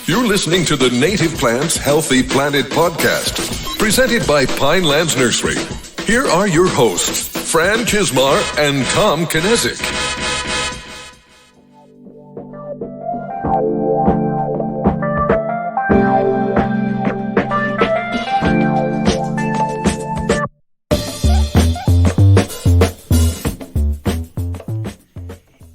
You're listening to the Native Plants Healthy Planet podcast, presented by Pinelands Nursery. Here are your hosts, Fran Kismar and Tom Kinezic.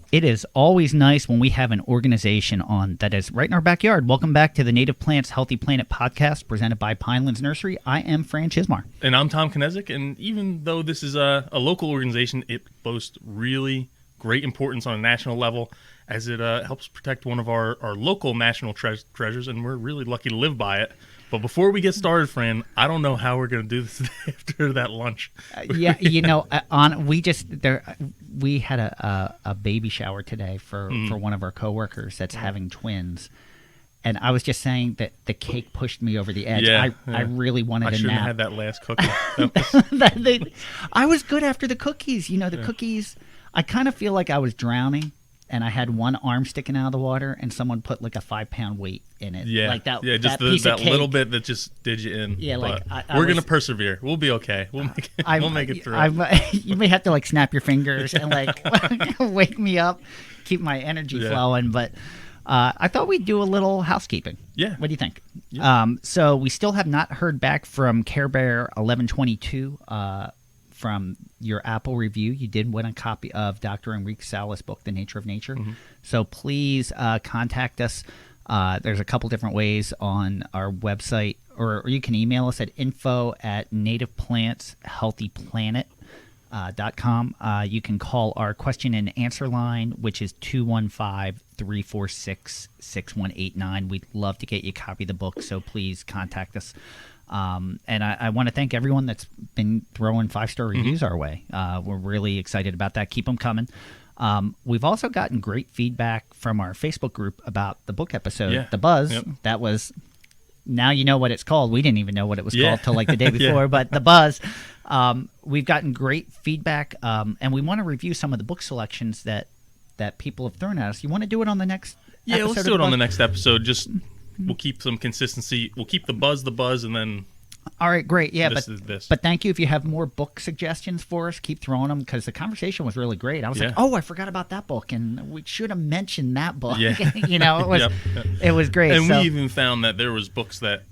It is always nice when we have an organization on that is right in our backyard. Welcome back to the Native Plants Healthy Planet podcast presented by Pinelands Nursery. I am Fran Kismar. And I'm Tom Kinezic. And even though this is a local organization, it boasts really great importance on a national level as it helps protect one of our local national treasures, and we're really lucky to live by it. But before we get started, Fran, I don't know how we're going to do this after that lunch. We had a baby shower today for one of our coworkers that's having twins, and I was just saying that the cake pushed me over the edge. I really wanted a nap. I shouldn't have had that last cookie. I was good after the cookies. The cookies, I kind of feel like I was drowning. And I had one arm sticking out of the water, and someone put like a 5-pound weight in it. Yeah, like that. Yeah, just that little bit that just did you in. Yeah, like we're gonna persevere. We'll be okay. We'll make it through. You may have to like snap your fingers and like wake me up, keep my energy flowing. But I thought we'd do a little housekeeping. Yeah. What do you think? Yeah. So we still have not heard back from Care Bear 1122. From your Apple review. You did win a copy of Dr. Enrique Salas' book, The Nature of Nature. Mm-hmm. So please contact us. There's a couple different ways on our website, or you can email us at info@nativeplantshealthyplanet.com. You can call our question and answer line, which is 215-346-6189. We'd love to get you a copy of the book, so please contact us. And I want to thank everyone that's been throwing 5-star reviews our way. We're really excited about that. Keep them coming. We've also gotten great feedback from our Facebook group about the book episode, The Buzz. Yep. That was, now you know what it's called. We didn't even know what it was called till like the day before, but The Buzz. We've gotten great feedback, and we want to review some of the book selections that people have thrown at us. You want to do it on the next episode? Yeah, let's do it on the next episode. Just... We'll keep some consistency. We'll keep the buzz, and then... All right, great. Yeah, this. But thank you. If you have more book suggestions for us, keep throwing them, because the conversation was really great. I was like, I forgot about that book, and we should have mentioned that book. Yeah. It was great. And we even found that there was books that,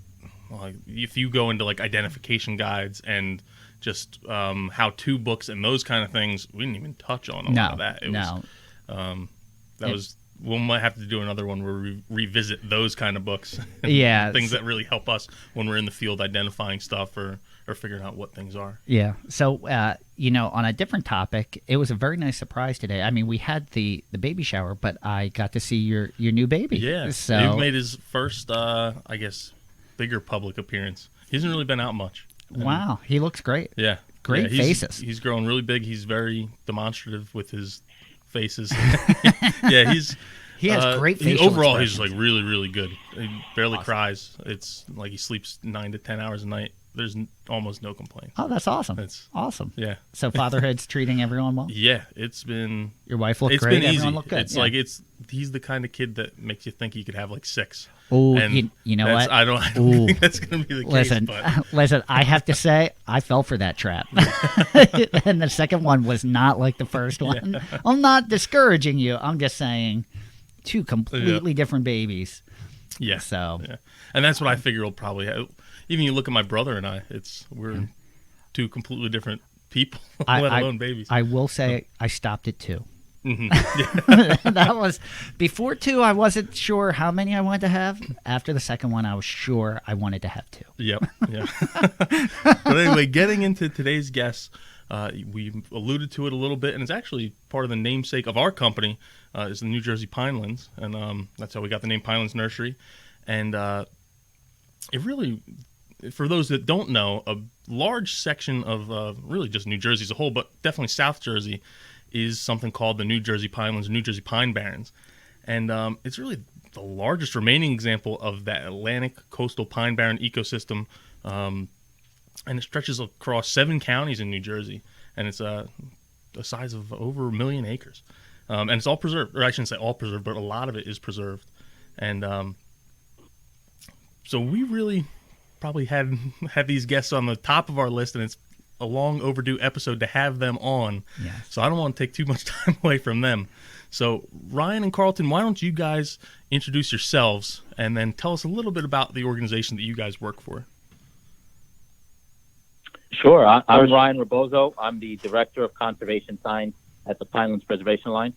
if you go into like identification guides and just how-to books and those kind of things, we didn't even touch on a lot of that. We might have to do another one where we revisit those kind of books. Things that really help us when we're in the field identifying stuff or figuring out what things are. Yeah. So, on a different topic, it was a very nice surprise today. I mean, we had the baby shower, but I got to see your new baby. Yeah. So he made his first, bigger public appearance. He hasn't really been out much. Wow. He looks great. Yeah. Great faces. He's growing really big. He's very demonstrative with his faces. He has great facial overall expressions. He's like really, really good. He barely cries. It's like he sleeps 9 to 10 hours a night. There's almost no complaints. Oh, that's awesome. It's awesome. Yeah. So fatherhood's treating everyone well? Yeah, it's been... Your wife looked great. Been everyone easy. Looked good. It's he's the kind of kid that makes you think he could have like 6. Oh, you know what? I don't think that's going to be the case. Listen, I have to say, I fell for that trap. And the second one was not like the first one. Yeah. I'm not discouraging you. I'm just saying 2 completely different babies. Yeah. So. Yeah. And that's what I figure will probably have. Even you look at my brother and I, we're 2 completely different people, let alone babies. I will say I stopped at 2. Mm-hmm. That was before 2. I wasn't sure how many I wanted to have. After the second one, I was sure I wanted to have 2. Yep. Yeah. But anyway, getting into today's guests, we alluded to it a little bit, and it's actually part of the namesake of our company is the New Jersey Pinelands, and that's how we got the name Pinelands Nursery. And it really, for those that don't know, a large section of really just New Jersey as a whole, but definitely South Jersey, is something called the New Jersey Pinelands, New Jersey Pine Barrens. And it's really the largest remaining example of that Atlantic coastal pine barren ecosystem. And it stretches across 7 counties in New Jersey. And it's the size of over 1 million acres. And it's all preserved, or I shouldn't say all preserved, but a lot of it is preserved. And So we really probably had these guests on the top of our list, and it's a long overdue episode to have them on. Yes. So I don't want to take too much time away from them. So Ryan and Carlton, why don't you guys introduce yourselves and then tell us a little bit about the organization that you guys work for? Sure. I'm Ryan Rebozo. I'm the Director of Conservation Science at the Pinelands Preservation Alliance.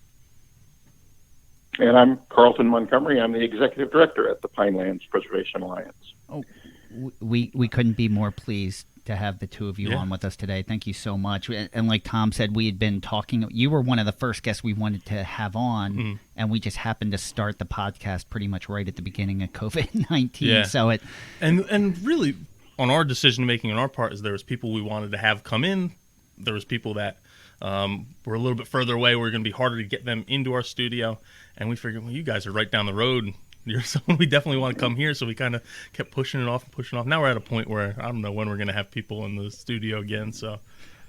And I'm Carlton Montgomery. I'm the Executive Director at the Pinelands Preservation Alliance. Oh, we couldn't be more pleased to have the two of you on with us today. Thank you so much. And like Tom said, we had been talking. You were one of the first guests we wanted to have on, and we just happened to start the podcast pretty much right at the beginning of COVID-19. Yeah. So it and really on our decision making on our part is there was people we wanted to have come in. There was people that were a little bit further away. We were going to be harder to get them into our studio, and we figured, well, you guys are right down the road. You're someone we definitely want to come here, so we kind of kept pushing it off. Now we're at a point where I don't know when we're going to have people in the studio again. So,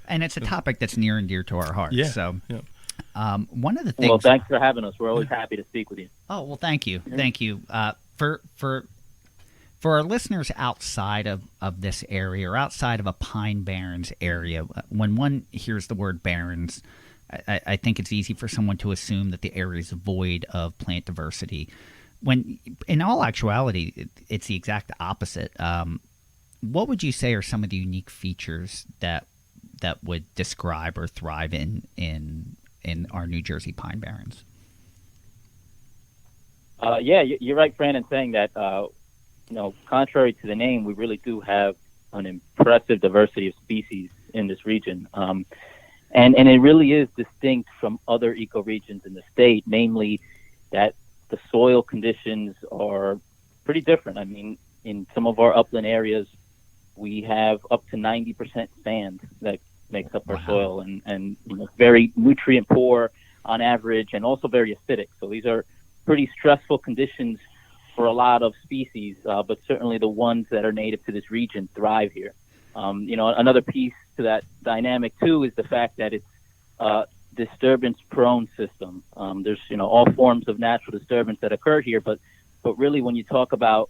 and it's a topic that's near and dear to our hearts. Yeah. So, yeah. One of the things. Well, thanks for having us. We're always happy to speak with you. Oh well, thank you, thank you. For our listeners outside of this area or outside of a Pine Barrens area, when one hears the word Barrens, I think it's easy for someone to assume that the area is void of plant diversity. When, in all actuality, it's the exact opposite. What would you say are some of the unique features that would describe or thrive in our New Jersey Pine Barrens? Yeah, you're right, Fran, in saying that, contrary to the name, we really do have an impressive diversity of species in this region. And it really is distinct from other ecoregions in the state, namely that the soil conditions are pretty different. I mean, in some of our upland areas, we have up to 90% sand that makes up our soil, and very nutrient poor on average, and also very acidic. So these are pretty stressful conditions for a lot of species, but certainly the ones that are native to this region thrive here. Another piece to that dynamic too is the fact that it's disturbance-prone system. There's all forms of natural disturbance that occur here, but really when you talk about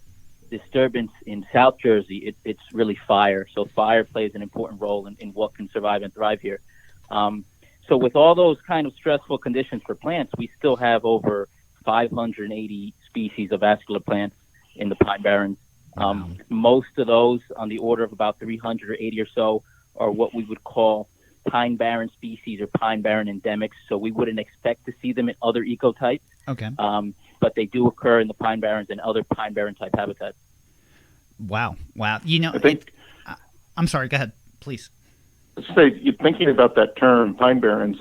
disturbance in South Jersey, it's really fire. So fire plays an important role in what can survive and thrive here. So with all those kind of stressful conditions for plants, we still have over 580 species of vascular plants in the Pine Barrens. Most of those, on the order of about 380 or so, are what we would call Pine Barren species or Pine Barren endemics, so we wouldn't expect to see them in other ecotypes. Okay. But they do occur in the Pine Barrens and other Pine Barren type habitats. Wow. I think, I'm sorry, go ahead, please. You're thinking about that term, Pine Barrens,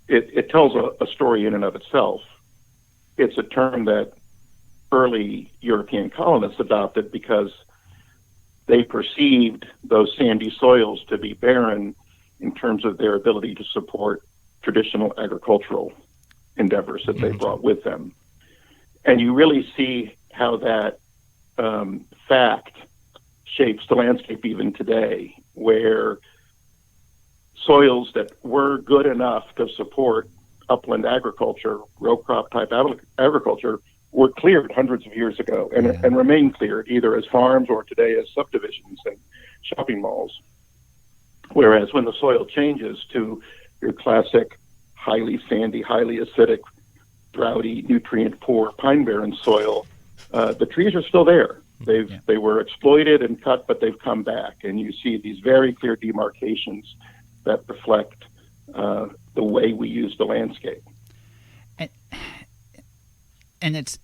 it tells a story in and of itself. It's a term that early European colonists adopted because they perceived those sandy soils to be barren in terms of their ability to support traditional agricultural endeavors that they brought with them. And you really see how that fact shapes the landscape even today, where soils that were good enough to support upland agriculture, row crop type agriculture, were cleared hundreds of years ago and remain cleared either as farms or today as subdivisions and shopping malls. Whereas when the soil changes to your classic highly sandy, highly acidic, droughty, nutrient-poor Pine Barren soil, the trees are still there. They were exploited and cut, but they've come back, and you see these very clear demarcations that reflect the way we use the landscape. And it's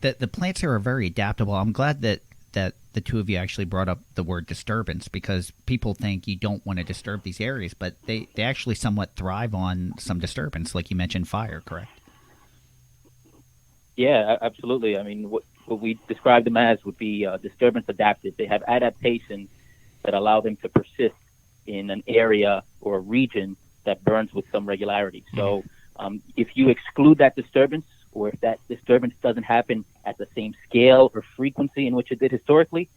the plants here are very adaptable. I'm glad that the two of you actually brought up the word disturbance, because people think you don't want to disturb these areas, but they actually somewhat thrive on some disturbance, like you mentioned, fire, correct? Yeah, absolutely. I mean, what we describe them as would be disturbance adaptive. They have adaptations that allow them to persist in an area or a region that burns with some regularity. So if you exclude that disturbance, or if that disturbance doesn't happen at the same scale or frequency in which it did historically,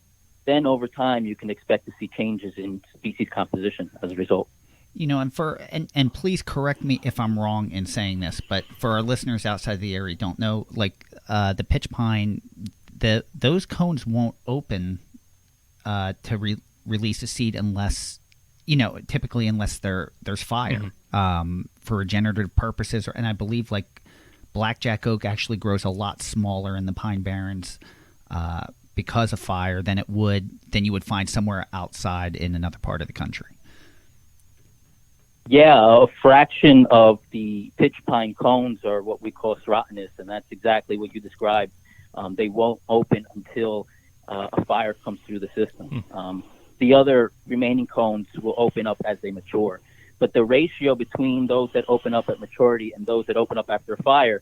then over time you can expect to see changes in species composition as a result. And please correct me if I'm wrong in saying this, but for our listeners outside the area who don't know, like the pitch pine, those cones won't open to release a seed unless, typically unless there's fire for regenerative purposes. And I believe like blackjack oak actually grows a lot smaller in the Pine Barrens because of fire than you would find somewhere outside in another part of the country. Yeah, a fraction of the pitch pine cones are what we call serotinous, and that's exactly what you described. They won't open until a fire comes through the system. The other remaining cones will open up as they mature. But the ratio between those that open up at maturity and those that open up after a fire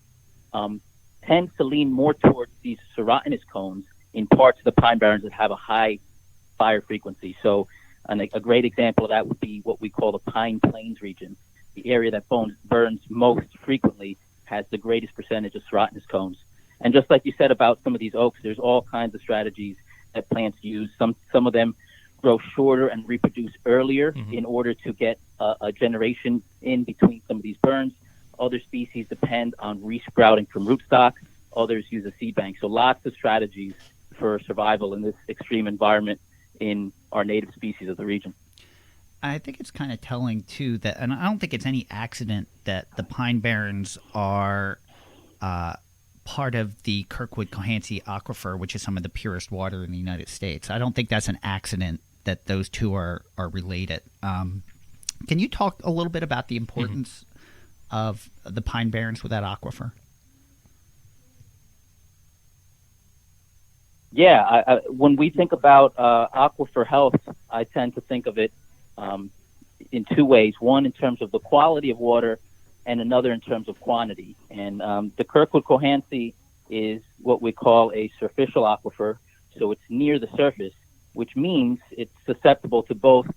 tends to lean more towards these serotinous cones in parts of the Pine Barrens that have a high fire frequency. So a great example of that would be what we call the Pine Plains region. The area that burns most frequently has the greatest percentage of serotinous cones. And just like you said about some of these oaks, there's all kinds of strategies that plants use. Some of them grow shorter and reproduce earlier in order to get a generation in between some of these burns. Other species depend on resprouting from rootstock. Others use a seed bank. So lots of strategies for survival in this extreme environment in our native species of the region. I think it's kind of telling, too, that, and I don't think it's any accident that the Pine Barrens are part of the Kirkwood-Cohansey aquifer, which is some of the purest water in the United States. I don't think that's an accident that those two are related. Can you talk a little bit about the importance of the Pine Barrens with that aquifer? Yeah, when we think about aquifer health, I tend to think of it in two ways. One, in terms of the quality of water, and another in terms of quantity. And the Kirkwood-Cohansey is what we call a surficial aquifer, so it's near the surface, which means it's susceptible to both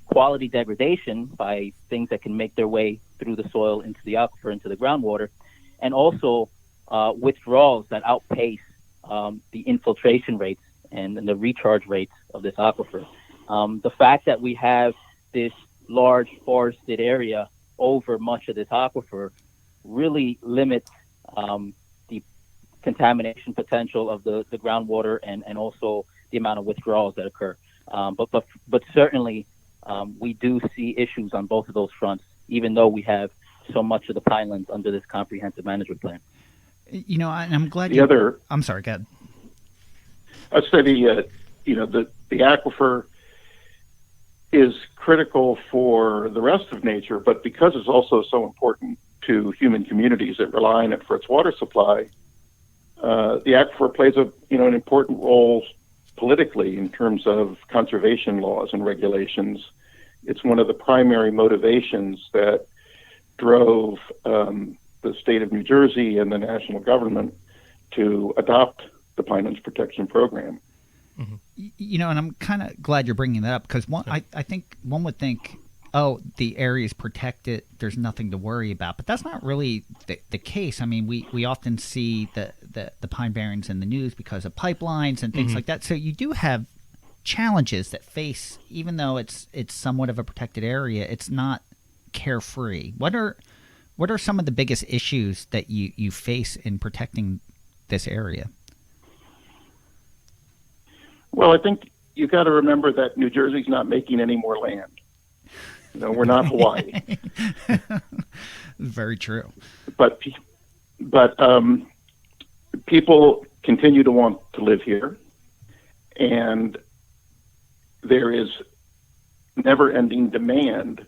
quality degradation by things that can make their way through the soil into the aquifer, into the groundwater, and also withdrawals that outpace the infiltration rates and the recharge rates of this aquifer. The fact that we have this large forested area over much of this aquifer really limits the contamination potential of the groundwater and also the amount of withdrawals that occur. But certainly we do see issues on both of those fronts, even though we have so much of the pinelands under this comprehensive management plan. And I'm glad I'm sorry, go ahead. I'd say the aquifer is critical for the rest of nature, but because it's also so important to human communities that rely on it for its water supply, the aquifer plays an important role politically in terms of conservation laws and regulations. It's one of the primary motivations that drove the state of New Jersey and the national government to adopt the Pinelands Protection Program. And I'm kind of glad you're bringing that up because I think one would think, oh, the area is protected, there's nothing to worry about. But that's not really the case. I mean, we often see the Pine Barrens in the news because of pipelines and things like that. So you do have challenges that face, even though it's somewhat of a protected area, it's not carefree. What are some of the biggest issues that you face in protecting this area? Well, I think you've got to remember that New Jersey's not making any more land. We're not Hawaii. Very true. But people continue to want to live here, and there is never-ending demand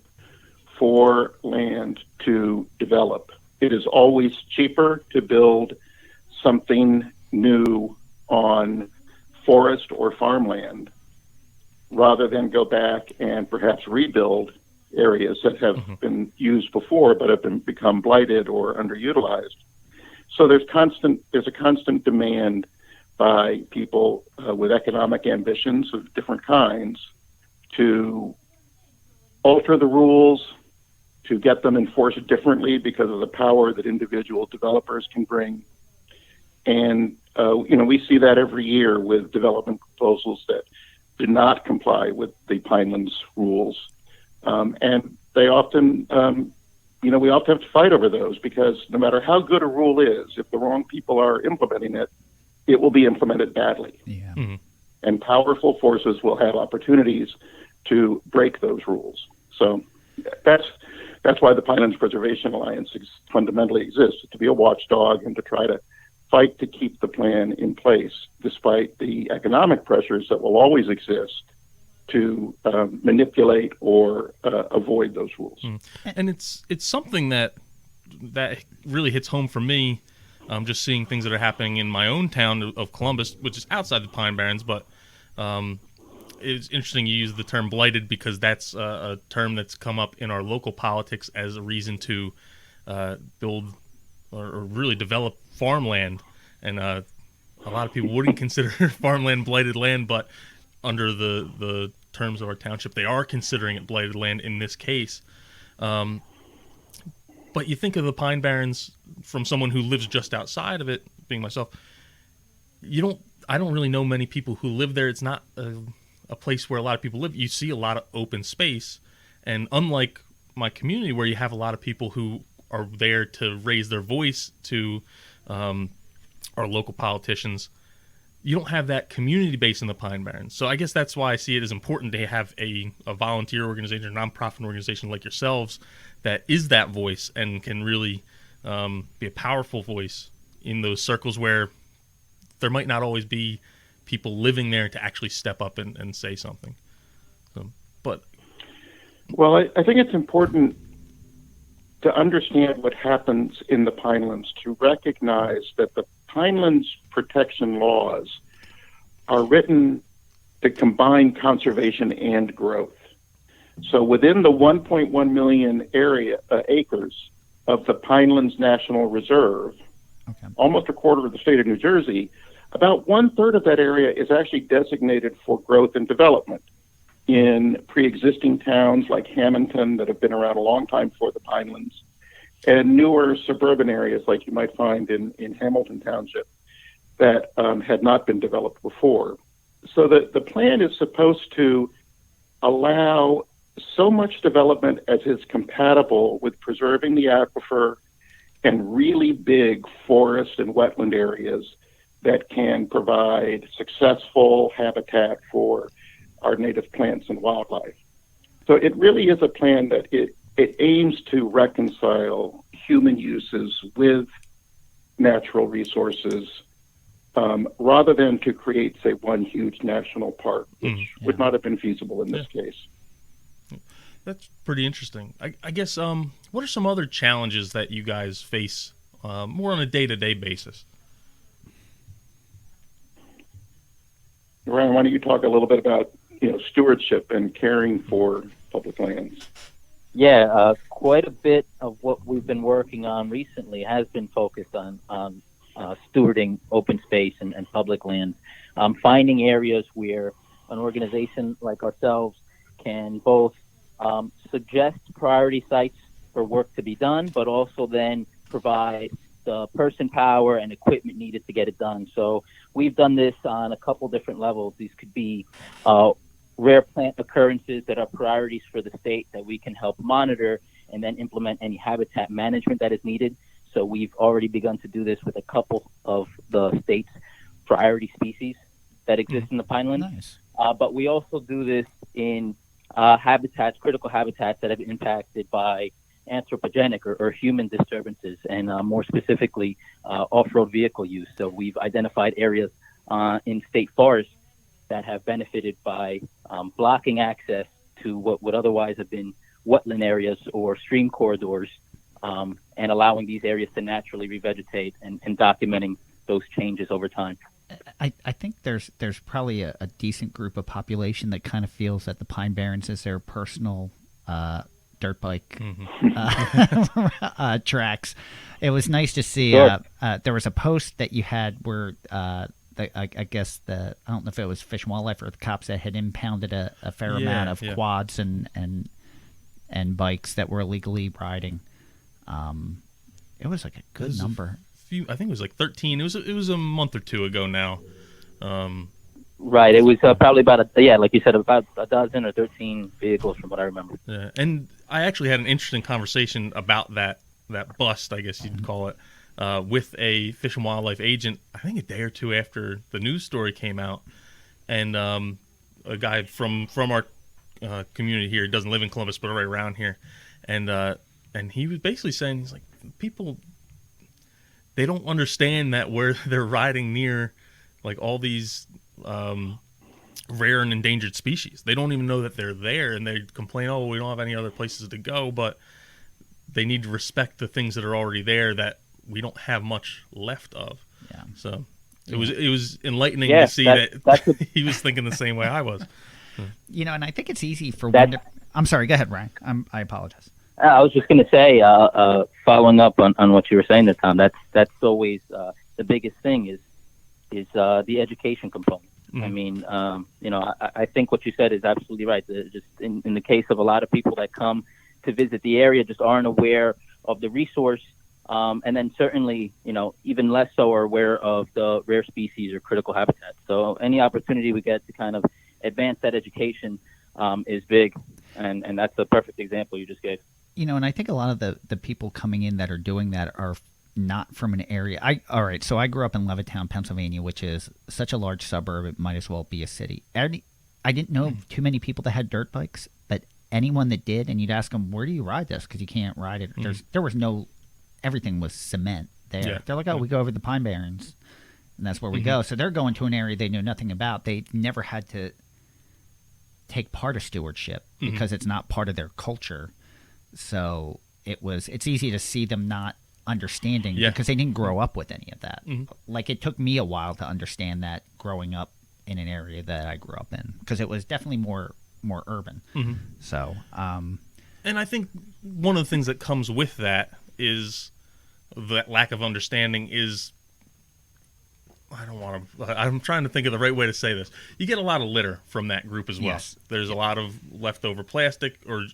for land to develop. It is always cheaper to build something new on forest or farmland rather than go back and perhaps rebuild areas that have been used before but have become blighted or underutilized. So there's a constant demand by people with economic ambitions of different kinds to alter the rules, to get them enforced differently because of the power that individual developers can bring. And we see that every year with development proposals that do not comply with the Pinelands rules. And they often, we often have to fight over those because no matter how good a rule is, if the wrong people are implementing it, it will be implemented badly. Yeah. Mm-hmm. And powerful forces will have opportunities to break those rules. So that's why the Pinelands Preservation Alliance fundamentally exists, to be a watchdog and to try to fight to keep the plan in place, despite the economic pressures that will always exist to manipulate or avoid those rules. And it's something that really hits home for me. Just seeing things that are happening in my own town of Columbus, which is outside the Pine Barrens, but it's interesting you use the term blighted, because that's a term that's come up in our local politics as a reason to build or really develop farmland. And a lot of people wouldn't consider farmland blighted land, but under the terms of our township, they are considering it blighted land in this case. But you think of the Pine Barrens from someone who lives just outside of it, being myself. I don't really know many people who live there. It's not a place where a lot of people live. You see a lot of open space, and unlike my community where you have a lot of people who are there to raise their voice to our local politicians, you don't have that community base in the Pine Barrens. So I guess that's why I see it as important to have a volunteer organization, a nonprofit organization like yourselves that is that voice and can really be a powerful voice in those circles where there might not always be people living there to actually step up and say something. Well, I think it's important to understand what happens in the Pinelands, to recognize that the Pinelands protection laws are written to combine conservation and growth. So within the 1.1 million acres of the Pinelands National Reserve, almost a quarter of the state of New Jersey, about 1/3 of that area is actually designated for growth and development in pre-existing towns like Hamilton that have been around a long time for the Pinelands, and newer suburban areas like you might find in Hamilton Township that had not been developed before. So the plan is supposed to allow so much development as is compatible with preserving the aquifer and really big forest and wetland areas that can provide successful habitat for our native plants and wildlife. So it really is a plan that it aims to reconcile human uses with natural resources, rather than to create, say, one huge national park, which would not have been feasible in this case. That's pretty interesting. I guess, what are some other challenges that you guys face more on a day-to-day basis? Ryan, why don't you talk a little bit about stewardship and caring for public lands? Yeah, quite a bit of what we've been working on recently has been focused on stewarding open space and public lands, finding areas where an organization like ourselves can both suggest priority sites for work to be done, but also then provide the person power and equipment needed to get it done. So we've done this on a couple different levels. These could be rare plant occurrences that are priorities for the state that we can help monitor and then implement any habitat management that is needed. So we've already begun to do this with a couple of the state's priority species that exist in the Pinelands. Nice. But we also do this in critical habitats that have been impacted by anthropogenic or human disturbances, and more specifically, off-road vehicle use. So we've identified areas in state forests that have benefited by blocking access to what would otherwise have been wetland areas or stream corridors, and allowing these areas to naturally revegetate and documenting those changes over time. I think there's probably a decent group of population that kind of feels that the Pine Barrens is their personal dirt bike tracks. It was nice to see. Sure. There was a post that you had where I guess I don't know if it was Fish and Wildlife or the cops that had impounded a fair amount of quads and bikes that were illegally riding. It was like a good number. I think it was like 13. It was a month or two ago now. Right. It was probably about like you said, about a dozen or 13 vehicles from what I remember. Yeah, and I actually had an interesting conversation about that bust, I guess you'd call it, with a Fish and Wildlife agent, I think a day or two after the news story came out, and a guy from our community here, doesn't live in Columbus, but right around here, and he was basically saying, he's like, people, they don't understand that where they're riding near, like, all these rare and endangered species. They don't even know that they're there, and they complain, oh, we don't have any other places to go, but they need to respect the things that are already there that we don't have much left of. Yeah. So it was enlightening to see that he was thinking the same way I was. You know, and I think it's easy for one to... I'm sorry, go ahead, Ryan. I apologize. I was just going to say, following up on what you were saying there, Tom, that's always the biggest thing is the education component. Mm-hmm. I mean, I think what you said is absolutely right. Just in the case of a lot of people that come to visit the area, just aren't aware of the resource, and then certainly, even less so are aware of the rare species or critical habitat. So any opportunity we get to kind of advance that education is big, and that's a perfect example you just gave. And I think a lot of the people coming in that are doing that are not from an area. All right, so I grew up in Levittown, Pennsylvania, which is such a large suburb, it might as well be a city. I didn't know too many people that had dirt bikes, but anyone that did, and you'd ask them, where do you ride this? Because you can't ride it. There was no, everything was cement there. Yeah. They're like, oh, we go over the Pine Barrens, and that's where we go. So they're going to an area they know nothing about. They never had to take part of stewardship because it's not part of their culture. So it's easy to see them not understanding because they didn't grow up with any of that. Like, it took me a while to understand that growing up in an area that I grew up in, because it was definitely more urban. So and I think one of the things that comes with that is that lack of understanding is, I'm trying to think of the right way to say this. You get a lot of litter from that group as well. Yes. There's a lot of leftover plastic, or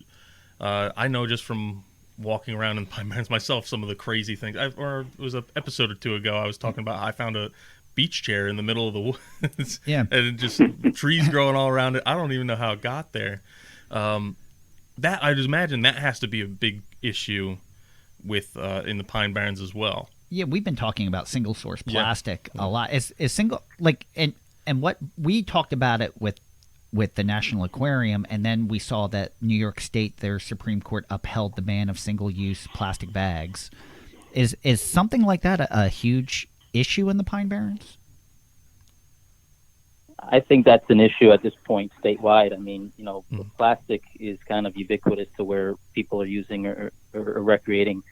I know just from walking around in Pine Barrens myself, some of the crazy things. It was an episode or two ago, I was talking about how I found a beach chair in the middle of the woods. Yeah. And just trees growing all around it. I don't even know how it got there. That, I just imagine that has to be a big issue with in the Pine Barrens as well. Yeah, we've been talking about single source plastic a lot. Is single, like, and what we talked about it with the National Aquarium, and then we saw that New York State, their Supreme Court upheld the ban of single-use plastic bags. Is something like that a huge issue in the Pine Barrens? I think that's an issue at this point statewide. I mean, plastic is kind of ubiquitous to where people are using or recreating.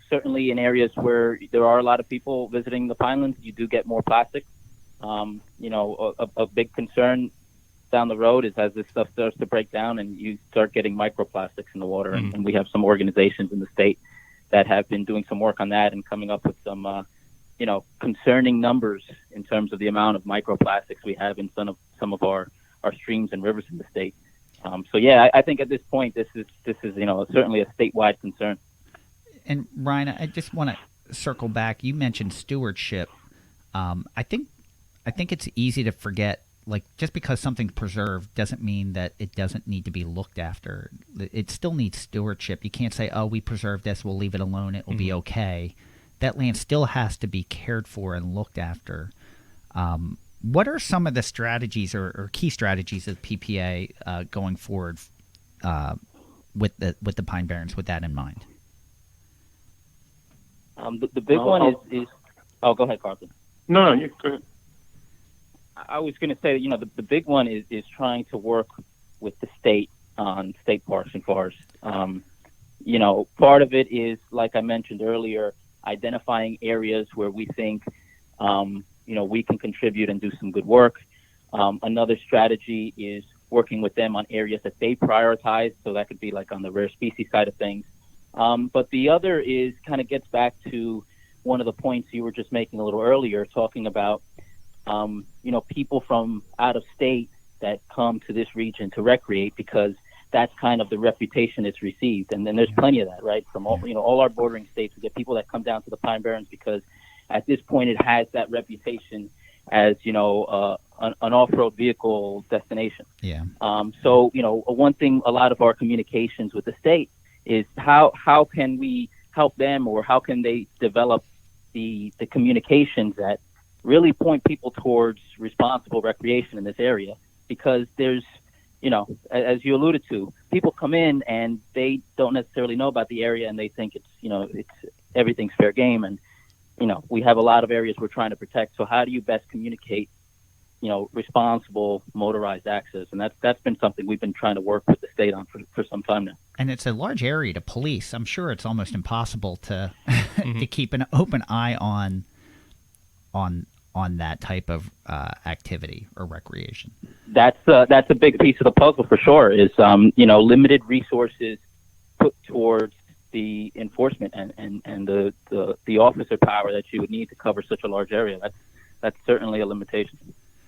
Certainly in areas where there are a lot of people visiting the Pinelands, you do get more plastic. A big concern down the road is as this stuff starts to break down and you start getting microplastics in the water. And we have some organizations in the state that have been doing some work on that and coming up with some, concerning numbers in terms of the amount of microplastics we have in some of our streams and rivers in the state. I think at this point, this is certainly a statewide concern. And Ryan, I just want to circle back. You mentioned stewardship. I think it's easy to forget, like, just because something's preserved doesn't mean that it doesn't need to be looked after. It still needs stewardship. You can't say, oh, we preserved this, we'll leave it alone, it will be okay. That land still has to be cared for and looked after. What are some of the strategies or key strategies of PPA going forward with the Pine Barrens with that in mind? The big one is oh, go ahead, Carlton. No, you go ahead. I was going to say, the big one is trying to work with the state on state parks and forests. Part of it is, like I mentioned earlier, identifying areas where we think, we can contribute and do some good work. Another strategy is working with them on areas that they prioritize. So that could be like on the rare species side of things. But the other is kind of gets back to one of the points you were just making a little earlier, talking about, people from out of state that come to this region to recreate, because that's kind of the reputation it's received. And then there's plenty of that, right? From all our bordering states, we get people that come down to the Pine Barrens because at this point it has that reputation as, an off-road vehicle destination. Yeah. One thing, a lot of our communications with the state is how can we help them, or how can they develop the communications that really point people towards responsible recreation in this area? Because there's, as you alluded to, people come in and they don't necessarily know about the area, and they think it's everything's fair game. And, we have a lot of areas we're trying to protect. So how do you best communicate, responsible motorized access? And that's been something we've been trying to work with the state on for some time now. And it's a large area to police. I'm sure it's almost impossible to to keep an open eye on that type of activity or recreation. That's a big piece of the puzzle for sure. Is limited resources put towards the enforcement and the officer power that you would need to cover such a large area. That's certainly a limitation.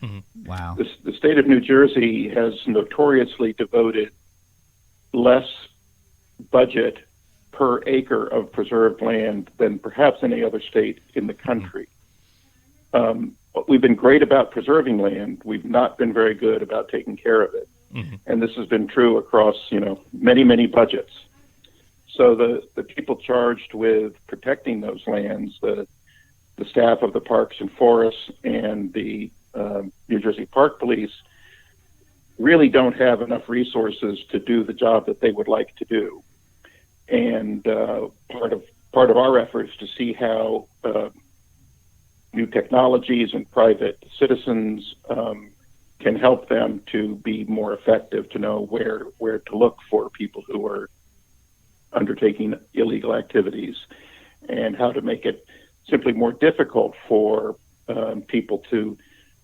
Mm-hmm. Wow. The state of New Jersey has notoriously devoted less budget per acre of preserved land than perhaps any other state in the country. We've been great about preserving land. We've not been very good about taking care of it. Mm-hmm. And this has been true across, many, many budgets. So the people charged with protecting those lands, the staff of the Parks and Forests and the New Jersey Park Police, really don't have enough resources to do the job that they would like to do. And part of our efforts to see how new technologies and private citizens can help them to be more effective, to know where to look for people who are undertaking illegal activities, and how to make it simply more difficult for people to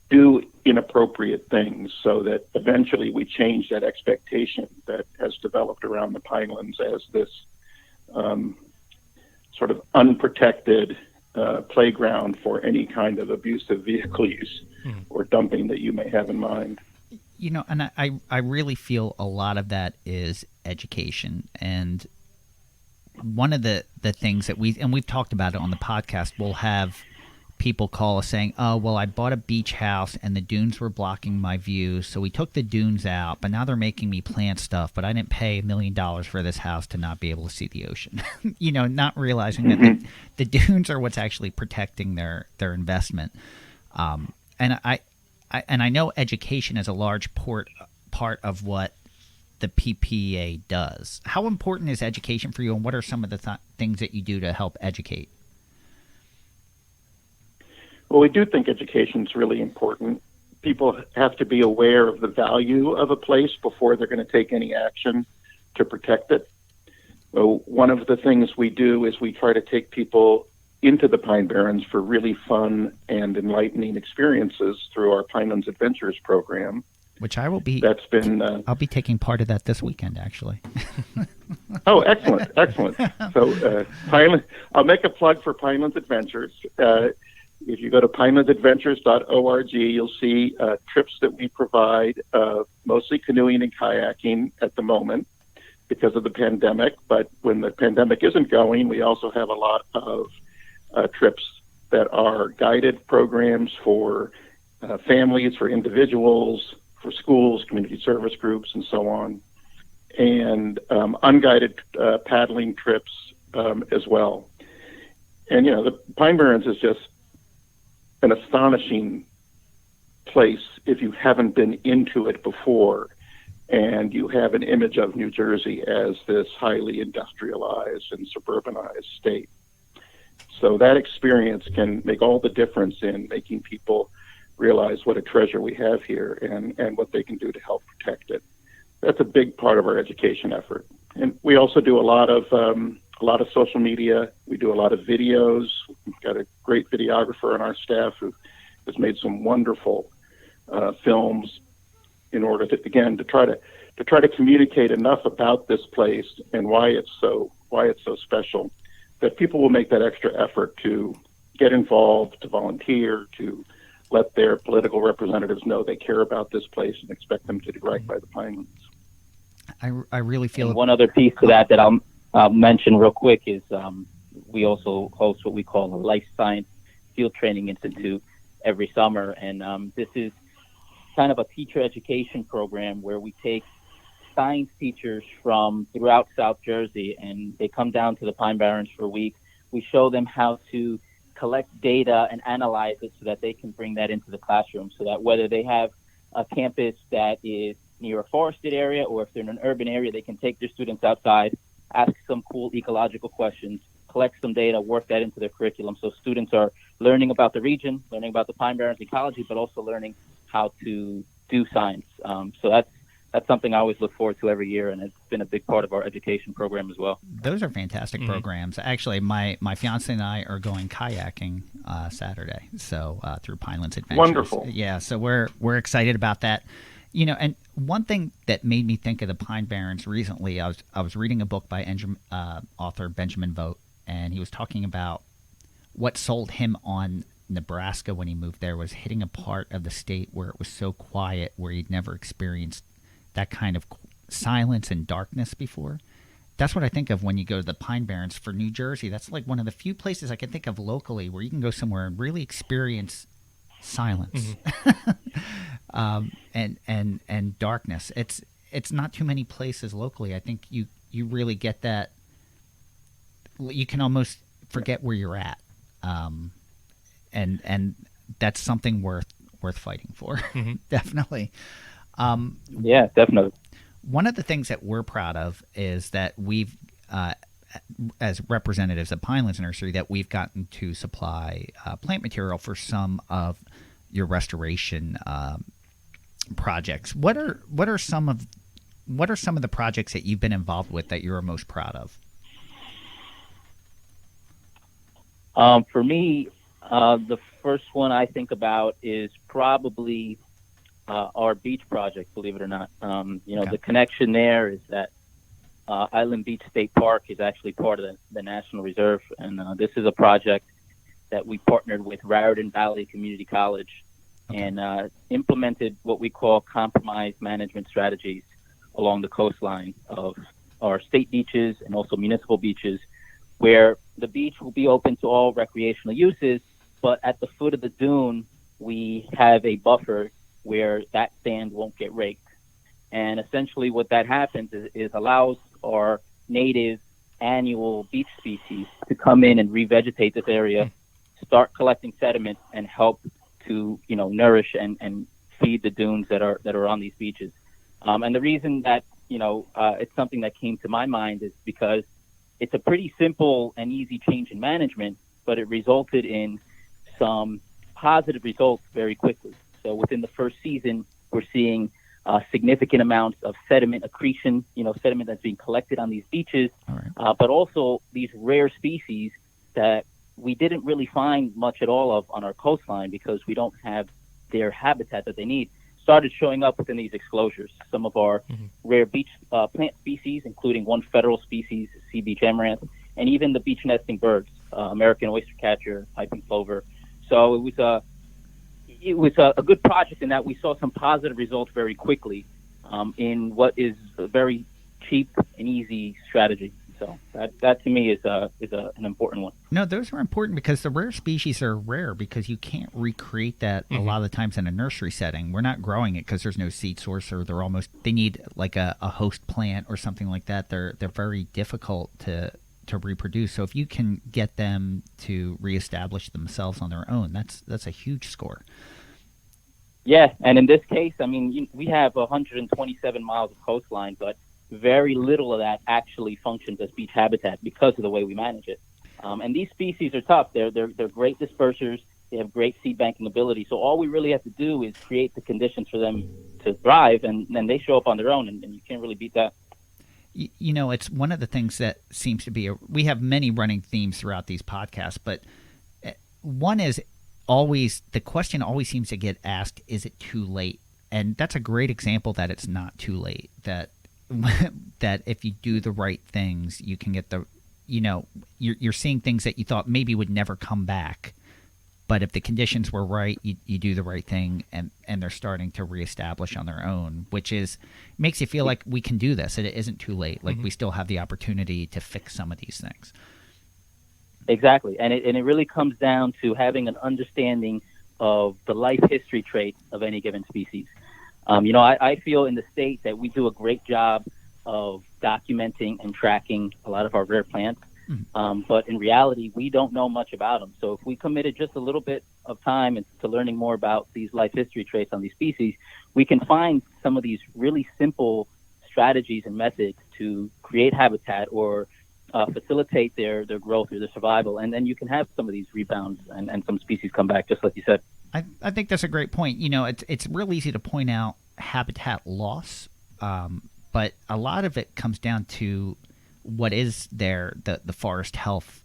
do inappropriate things, so that eventually we change that expectation that has developed around the Pinelands as this sort of unprotected playground for any kind of abusive vehicle use or dumping that you may have in mind. And I really feel a lot of that is education. And one of the things that we've talked about it on the podcast, we'll have people call us saying, oh, well, I bought a beach house and the dunes were blocking my view, so we took the dunes out, but now they're making me plant stuff, but I didn't pay $1 million for this house to not be able to see the ocean. Not realizing that the dunes are what's actually protecting their investment. And I know education is a large part of what the PPA does. How important is education for you, and what are some of the things that you do to help educate? Well, we do think education is really important. People have to be aware of the value of a place before they're going to take any action to protect it. So one of the things we do is we try to take people into the Pine Barrens for really fun and enlightening experiences through our Pinelands Adventures program. Which I will be. That's been. I'll be taking part of that this weekend, actually. Oh, excellent. So, I'll make a plug for Pinelands Adventures. If you go to pinelandsadventures.org, you'll see trips that we provide, mostly canoeing and kayaking at the moment because of the pandemic. But when the pandemic isn't going, we also have a lot of trips that are guided programs for families, for individuals, for schools, community service groups, and so on, and unguided paddling trips as well. And, the Pine Barrens is just an astonishing place if you haven't been into it before and you have an image of New Jersey as this highly industrialized and suburbanized state. So that experience can make all the difference in making people realize what a treasure we have here and what they can do to help protect it. That's a big part of our education effort. And we also do a lot of social media. We do a lot of videos. We've got a great videographer on our staff who has made some wonderful films in order to try to communicate enough about this place and why it's so special that people will make that extra effort to get involved, to volunteer, to let their political representatives know they care about this place and expect them to do right by the Pinelands. I really feel. And one other piece to that I'll mention real quick is we also host what we call a Life Science Field Training Institute every summer, and this is kind of a teacher education program where we take science teachers from throughout South Jersey, and they come down to the Pine Barrens for a week. We show them how to collect data and analyze it so that they can bring that into the classroom, so that whether they have a campus that is near a forested area or if they're in an urban area, they can take their students outside, ask some cool ecological questions, collect some data, work that into their curriculum. So students are learning about the region, learning about the Pine Barrens ecology, but also learning how to do science. So that's something I always look forward to every year, and it's been a big part of our education program as well. Those are fantastic programs. Actually, my fiance and I are going kayaking Saturday, so through Pinelands Adventures. Wonderful. Yeah, so we're excited about that. You know, and one thing that made me think of the Pine Barrens recently, I was reading a book by author Benjamin Vogt, and he was talking about what sold him on Nebraska when he moved there was hitting a part of the state where it was so quiet, where he'd never experienced that kind of silence and darkness before. That's what I think of when you go to the Pine Barrens for New Jersey. That's like one of the few places I can think of locally where you can go somewhere and really experience silence and darkness. It's not too many places locally. I think you really get that. You can almost forget where you're at, and that's something worth fighting for. Definitely. Yeah, definitely. One of the things that we're proud of is that we've, as representatives of Pinelands Nursery, that we've gotten to supply plant material for some of your restoration projects. What are some of the projects that you've been involved with that you're most proud of? For me, the first one I think about is probably our beach project, believe it or not. Okay. The connection there is that Island Beach State Park is actually part of the National Reserve, and this is a project that we partnered with Raritan Valley Community College and implemented what we call compromise management strategies along the coastline of our state beaches and also municipal beaches, where the beach will be open to all recreational uses, but at the foot of the dune, we have a buffer where that sand won't get raked. And essentially what that happens is allows our native annual beach species to come in and revegetate this area, start collecting sediment, and help to nourish and feed the dunes that are on these beaches. And the reason that it's something that came to my mind is because it's a pretty simple and easy change in management, but it resulted in some positive results very quickly. So within the first season, we're seeing significant amounts of sediment accretion, sediment that's being collected on these beaches, but also these rare species that we didn't really find much at all of on our coastline because we don't have their habitat that they need, started showing up within these exclosures. Some of our rare beach plant species, including one federal species, sea beach amaranth, and even the beach nesting birds, American oystercatcher, piping plover. So it was a good project in that we saw some positive results very quickly in what is a very cheap and easy strategy. So that to me is an important one. No, those are important because the rare species are rare because you can't recreate that a lot of the times in a nursery setting. We're not growing it because there's no seed source, or they need like a host plant or something like that. They're very difficult to reproduce. So if you can get them to reestablish themselves on their own, that's a huge score. Yeah, and in this case, I mean, we have 127 miles of coastline, but very little of that actually functions as beach habitat because of the way we manage it. And these species are tough. They're great dispersers. They have great seed banking ability. So all we really have to do is create the conditions for them to thrive, and then they show up on their own, and you can't really beat that. It's one of the things that seems to be we have many running themes throughout these podcasts, but one is always, the question always seems to get asked, is it too late? And that's a great example that it's not too late, that if you do the right things, you can get you're seeing things that you thought maybe would never come back. But if the conditions were right, you do the right thing, and they're starting to reestablish on their own, which makes you feel like we can do this. It isn't too late. Like we still have the opportunity to fix some of these things. Exactly. And it really comes down to having an understanding of the life history trait of any given species. I feel in the state that we do a great job of documenting and tracking a lot of our rare plants. But in reality, we don't know much about them. So if we committed just a little bit of time to learning more about these life history traits on these species, we can find some of these really simple strategies and methods to create habitat or facilitate their growth or their survival. And then you can have some of these rebounds and some species come back, just like you said. I think that's a great point. You know, it's real easy to point out habitat loss, but a lot of it comes down to what is the forest health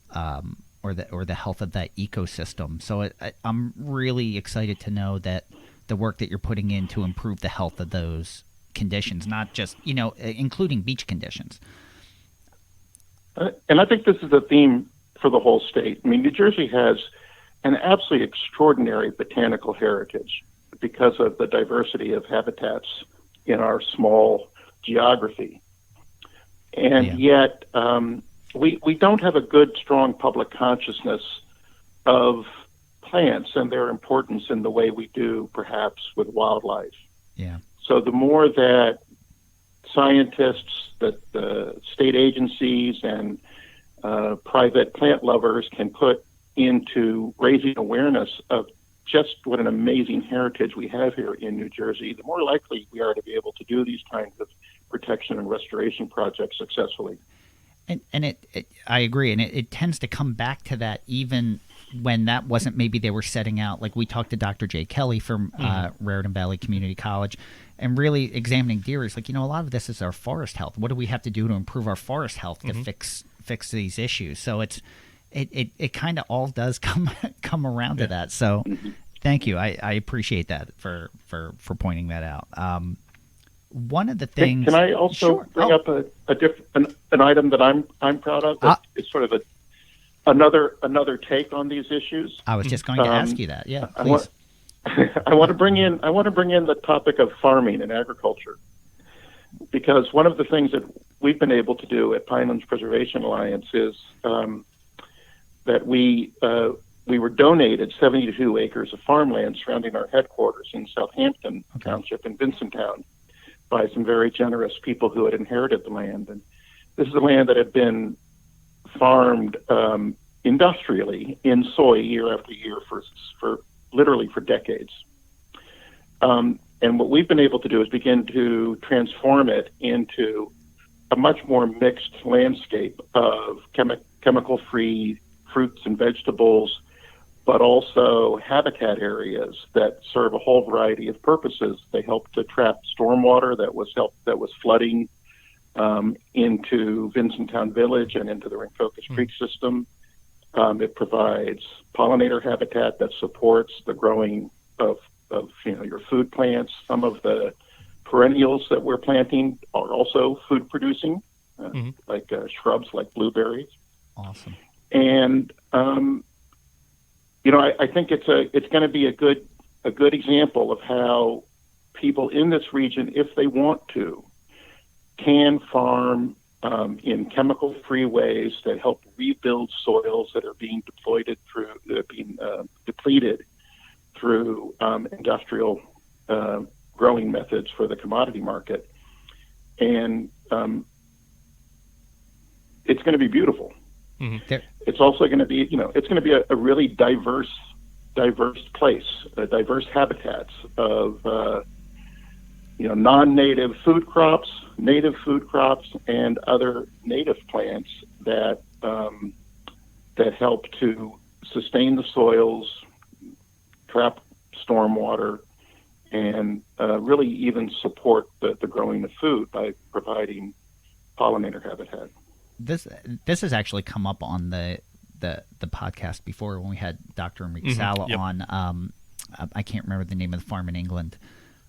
or the health of that ecosystem. So I'm really excited to know that the work that you're putting in to improve the health of those conditions, not just, you know, including beach conditions. And I think this is a theme for the whole state. I mean, New Jersey has an absolutely extraordinary botanical heritage because of the diversity of habitats in our small geography. And yet we don't have a good, strong public consciousness of plants and their importance in the way we do, perhaps, with wildlife. Yeah. So the more that scientists, that the state agencies and private plant lovers can put into raising awareness of just what an amazing heritage we have here in New Jersey, the more likely we are to be able to do these kinds of protection and restoration projects successfully. And I agree, and it tends to come back to that even when that wasn't maybe they were setting out. Like we talked to Dr. Jay Kelly from Raritan Valley Community College, and really examining deer is like, you know, a lot of this is our forest health. What do we have to do to improve our forest health to fix these issues? So it kind of all does come around to that. So thank you. I appreciate that for pointing that out. One of the things. Can I also bring up a different an item that I'm proud of? It's sort of another take on these issues. I was just going to ask you that. Yeah, please. I want to bring in the topic of farming and agriculture, because one of the things that we've been able to do at Pinelands Preservation Alliance is that we were donated 72 acres of farmland surrounding our headquarters in Southampton Township in Vincenttown by some very generous people who had inherited the land. And this is the land that had been farmed industrially in soy year after year for literally for decades. And what we've been able to do is begin to transform it into a much more mixed landscape of chemical-free fruits and vegetables, but also habitat areas that serve a whole variety of purposes. They help to trap stormwater that was flooding into Vincenttown Village and into the Ring-Focus Creek system. It provides pollinator habitat that supports the growing of your food plants. Some of the perennials that we're planting are also food producing, like shrubs like blueberries. Awesome. And I think it's going to be a good example of how people in this region, if they want to, can farm in chemical-free ways that help rebuild soils that are being depleted through industrial growing methods for the commodity market, and it's going to be beautiful. It's also going to be, it's going to be a really diverse place, diverse habitats of non-native food crops, native food crops, and other native plants that help to sustain the soils, trap stormwater, and really even support the growing of food by providing pollinator habitat. This has actually come up on the podcast before when we had Dr. Enrique Sala on. I can't remember the name of the farm in England.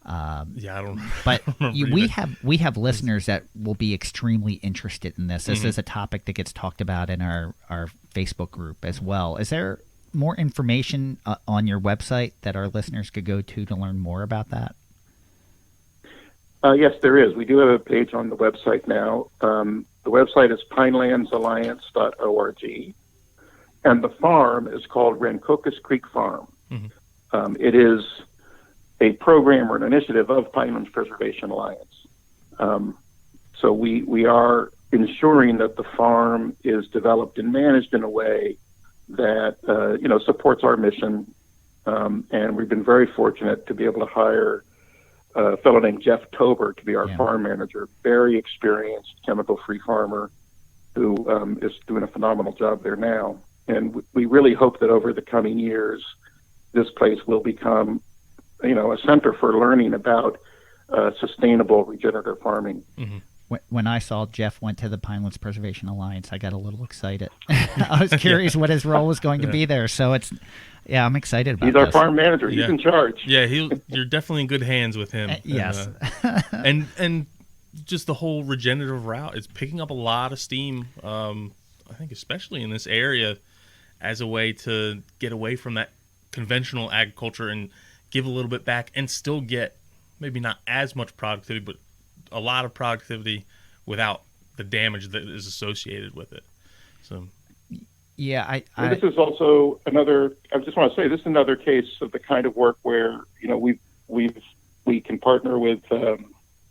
I don't. But we have listeners that will be extremely interested in this. This is a topic that gets talked about in our Facebook group as well. Is there more information on your website that our listeners could go to learn more about that? Yes, there is. We do have a page on the website now. The website is pinelandsalliance.org, and the farm is called Ring-Focus Creek Farm. It is a program or an initiative of Pinelands Preservation Alliance. So So we are ensuring that the farm is developed and managed in a way that supports our mission. And we've been very fortunate to be able to hire a fellow named Jeff Tober to be our farm manager, very experienced chemical-free farmer who is doing a phenomenal job there now. And we really hope that over the coming years, this place will become, a center for learning about sustainable regenerative farming. Mm-hmm. When I saw Jeff went to the Pinelands Preservation Alliance, I got a little excited. I was curious what his role was going to be there. So I'm excited about He's our farm manager. He's in charge. Yeah, you're definitely in good hands with him. Yes. And just the whole regenerative route is picking up a lot of steam, I think especially in this area, as a way to get away from that conventional agriculture and give a little bit back and still get maybe not as much productivity, but a lot of productivity without the damage that is associated with it. So, yeah, this is also another. I just want to say this is another case of the kind of work where we can partner with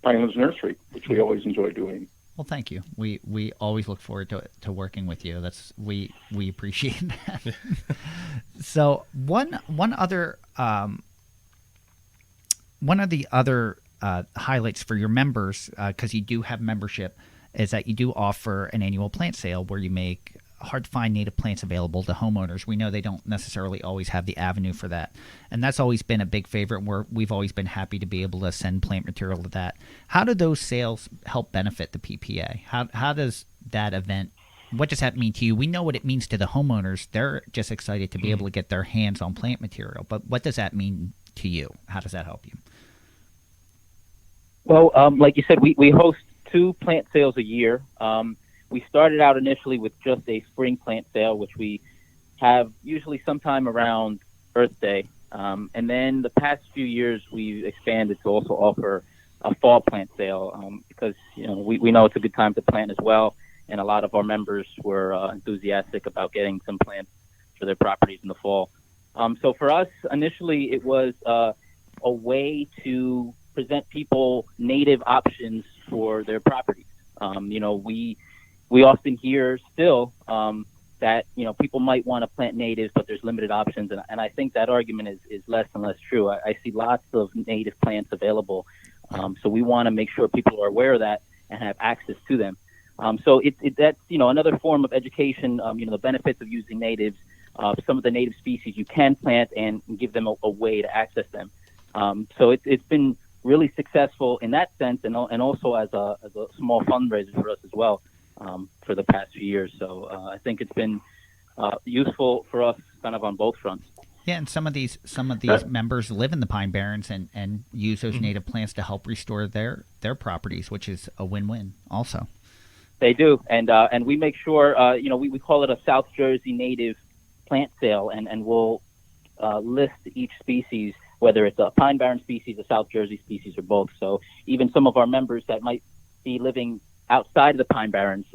Pinelands Nursery, which we always enjoy doing. Well, thank you. We always look forward to working with you. We appreciate that. So one of the other highlights for your members, because you do have membership, is that you do offer an annual plant sale where you make hard-to-find native plants available to homeowners. We know they don't necessarily always have the avenue for that, and that's always been a big favorite. We've always been happy to be able to send plant material to that. How do those sales help benefit the PPA? How does that event, what does that mean to you? We know what it means to the homeowners. They're just excited to be able to get their hands on plant material, but what does that mean to you? How does that help you? Well, like you said, we host 2 plant sales a year. We started out initially with just a spring plant sale, which we have usually sometime around Earth Day. And then the past few years, we've expanded to also offer a fall plant sale because, we know it's a good time to plant as well. And a lot of our members were enthusiastic about getting some plants for their properties in the fall. So for us, initially, it was a way to present people native options for their properties. We often hear still that people might want to plant natives, but there's limited options, and I think that argument is less and less true. I see lots of native plants available, so we want to make sure people are aware of that and have access to them. So that's another form of education. The benefits of using natives, some of the native species you can plant and give them a way to access them. So it's been really successful in that sense, and also as a small fundraiser for us as well for the past few years. So I think it's been useful for us kind of on both fronts. Yeah, and some of these members live in the Pine Barrens and use those native plants to help restore their properties, which is a win-win also. They do, and we make sure we call it a South Jersey native plant sale, and we'll list each species, whether it's a Pine Barren species, a South Jersey species, or both. So even some of our members that might be living outside of the Pine Barrens,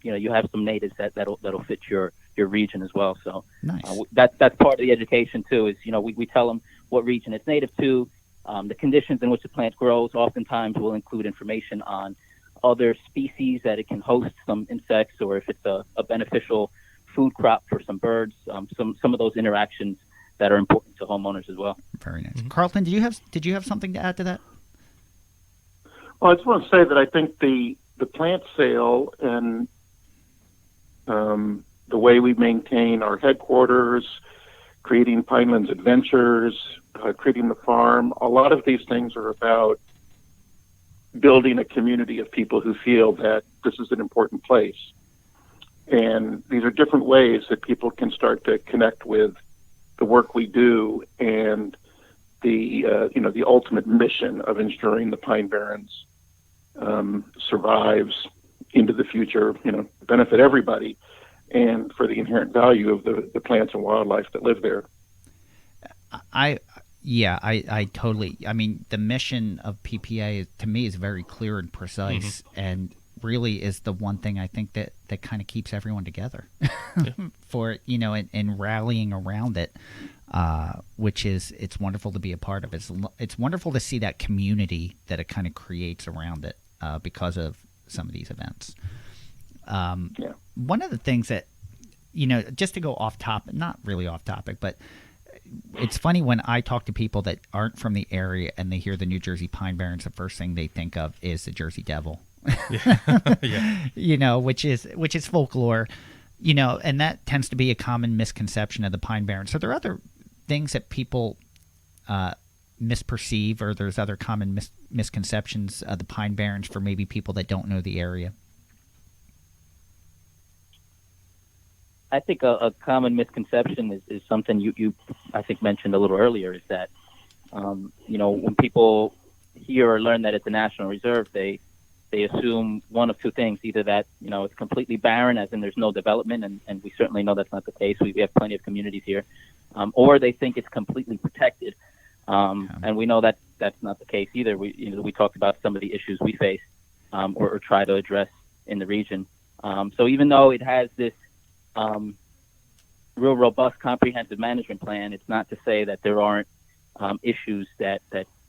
you have some natives that'll fit your region as well. So nice. That's part of the education too. Is we tell them what region it's native to, the conditions in which the plant grows. Oftentimes we'll include information on other species that it can host some insects, or if it's a beneficial food crop for some birds. Some of those interactions that are important to homeowners as well. Very nice. Mm-hmm. Carlton, did you have something to add to that? Well, I just want to say that I think the plant sale and the way we maintain our headquarters, creating Pinelands Adventures, creating the farm, a lot of these things are about building a community of people who feel that this is an important place. And these are different ways that people can start to connect with the work we do and the ultimate mission of ensuring the Pine Barrens survives into the future, benefit everybody, and for the inherent value of the plants and wildlife that live there. I totally. I mean, the mission of PPA to me is very clear and precise, and really is the one thing I think that kind of keeps everyone together for and rallying around it, which is it's wonderful to be a part of. It's wonderful to see that community that it kind of creates around it because of some of these events. Yeah. One of the things that, just to go off topic, not really off topic, but it's funny when I talk to people that aren't from the area and they hear the New Jersey Pine Barrens, the first thing they think of is the Jersey Devil. Yeah. Which is folklore, and that tends to be a common misconception of the Pine Barrens. So there are other things that people misperceive, or there's other common misconceptions of the Pine Barrens for maybe people that don't know the area. I think a common misconception is something you I think mentioned a little earlier, is that when people hear or learn that it's a national reserve, they assume one of two things: either that it's completely barren, as in there's no development, and we certainly know that's not the case. We have plenty of communities here, or they think it's completely protected, and we know that that's not the case either. We talked about some of the issues we face or try to address in the region. So even though it has this real robust comprehensive management plan, it's not to say that there aren't issues that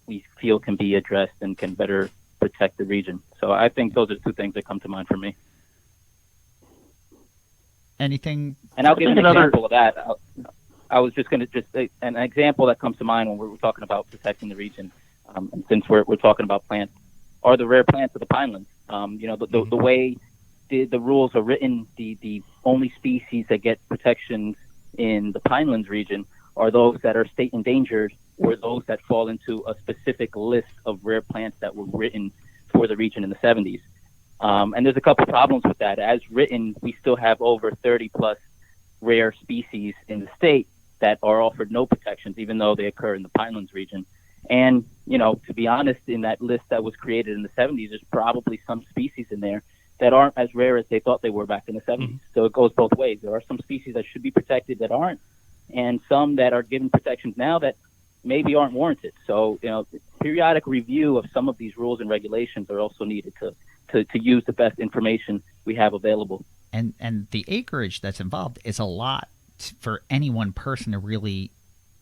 we feel can be addressed and can better protect the region. So I think those are two things that come to mind for me. Anything? And I'll give an example of that. I was just going to an example that comes to mind when we're talking about protecting the region. And since we're talking about plants, are the rare plants of the Pinelands. The way the rules are written, the only species that get protections in the Pinelands region are those that are state endangered, or those that fall into a specific list of rare plants that were written for the region in the 70s. And there's a couple problems with that. As written, we still have over 30 plus rare species in the state that are offered no protections, even though they occur in the Pinelands region. And, to be honest, in that list that was created in the 70s, there's probably some species in there that aren't as rare as they thought they were back in the 70s. Mm-hmm. So it goes both ways. There are some species that should be protected that aren't, and some that are given protections now that maybe aren't warranted. So, periodic review of some of these rules and regulations are also needed to use the best information we have available. And the acreage that's involved is a lot for any one person to really,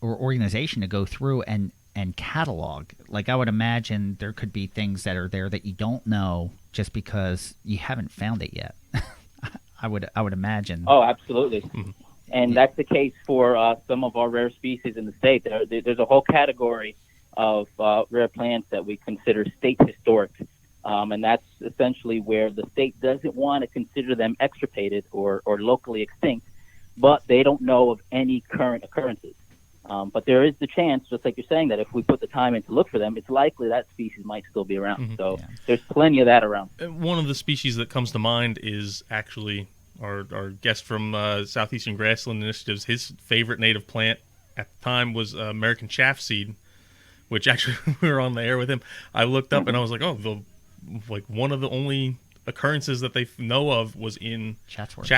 or organization to go through and catalog. Like, I would imagine there could be things that are there that you don't know just because you haven't found it yet. I would imagine. Oh, absolutely. Mm-hmm. And that's the case for some of our rare species in the state. There's a whole category of rare plants that we consider state historic. And that's essentially where the state doesn't want to consider them extirpated or locally extinct, but they don't know of any current occurrences. But there is the chance, just like you're saying, that if we put the time in to look for them, it's likely that species might still be around. Mm-hmm. So there's plenty of that around. One of the species that comes to mind is actually our guest from Southeastern Grassland Initiatives. His favorite native plant at the time was American chaff seed, which actually we were on the air with him. I looked up and I was like, one of the only occurrences that they know of was in Chatsworth.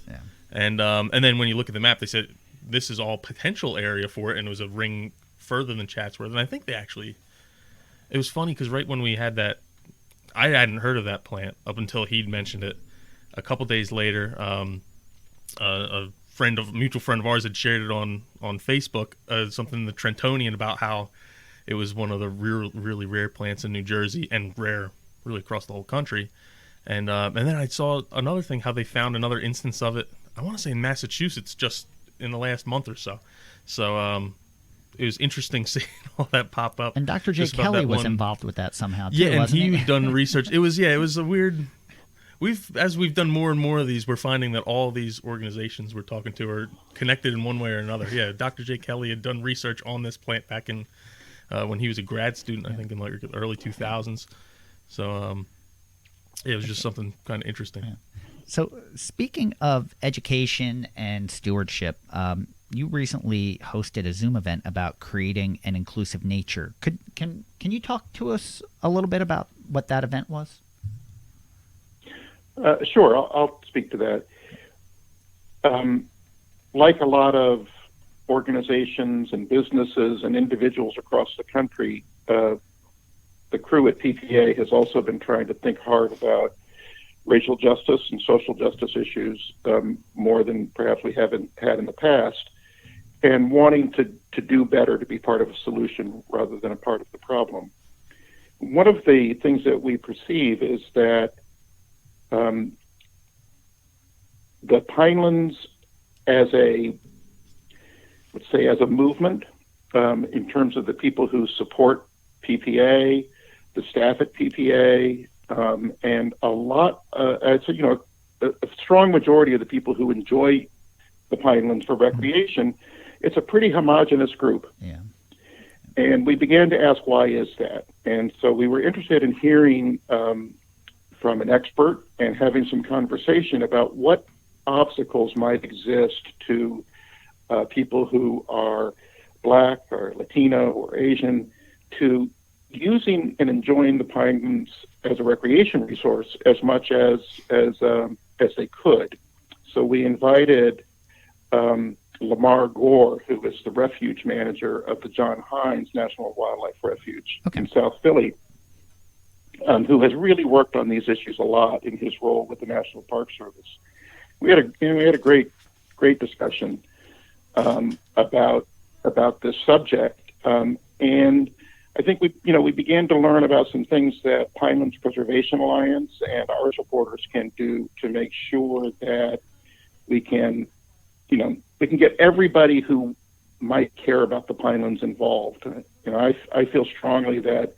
Yeah. And then when you look at the map, they said this is all potential area for it, and it was a ring further than Chatsworth. And I think it was funny because right when we had that, I hadn't heard of that plant up until he'd mentioned it. A couple days later, a mutual friend of ours had shared it on Facebook, something in the Trentonian about how it was one of the really rare plants in New Jersey and rare really across the whole country. And then I saw another thing, how they found another instance of it, I want to say in Massachusetts, just in the last month or so. So it was interesting seeing all that pop up. And Dr. J. Kelly was involved with that somehow too, yeah, and wasn't he? He'd done research. It was a weird... As we've done more and more of these, we're finding that all these organizations we're talking to are connected in one way or another. Yeah, Dr. J. Kelly had done research on this plant back in when he was a grad student, I think in like the early 2000s. So it was just something kind of interesting. Yeah. So speaking of education and stewardship, you recently hosted a Zoom event about creating an inclusive nature. Can you talk to us a little bit about what that event was? Sure, I'll speak to that. Like a lot of organizations and businesses and individuals across the country, the crew at PPA has also been trying to think hard about racial justice and social justice issues more than perhaps we haven't had in the past, and wanting to do better, to be part of a solution rather than a part of the problem. One of the things that we perceive is that the Pinelands as a, let's say, as a movement, in terms of the people who support PPA, the staff at PPA, and a lot, a strong majority of the people who enjoy the Pinelands for recreation, it's a pretty homogenous group. Yeah. And we began to ask, why is that? And so we were interested in hearing from an expert and having some conversation about what obstacles might exist to people who are Black or Latino or Asian to using and enjoying the Pinelands as a recreation resource as much as they could. So we invited Lamar Gore, who is the refuge manager of the John Hines National Wildlife Refuge in South Philly, who has really worked on these issues a lot in his role with the National Park Service. We had a great discussion about this subject, and I think we began to learn about some things that Pinelands Preservation Alliance and our supporters can do to make sure that we can get everybody who might care about the Pinelands involved. I feel strongly that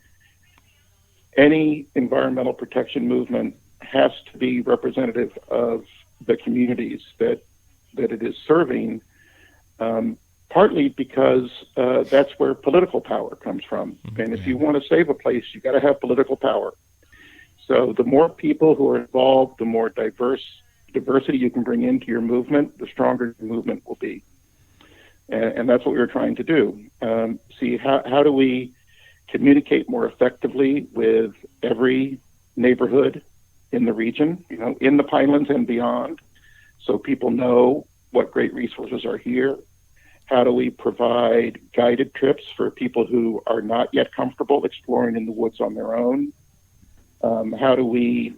any environmental protection movement has to be representative of the communities that it is serving, partly because that's where political power comes from. And if you want to save a place, you got to have political power. So the more people who are involved, the more diversity you can bring into your movement, the stronger the movement will be. And that's what we were trying to do. See how do we communicate more effectively with every neighborhood in the region, in the Pinelands and beyond, so people know what great resources are here. How do we provide guided trips for people who are not yet comfortable exploring in the woods on their own? How do we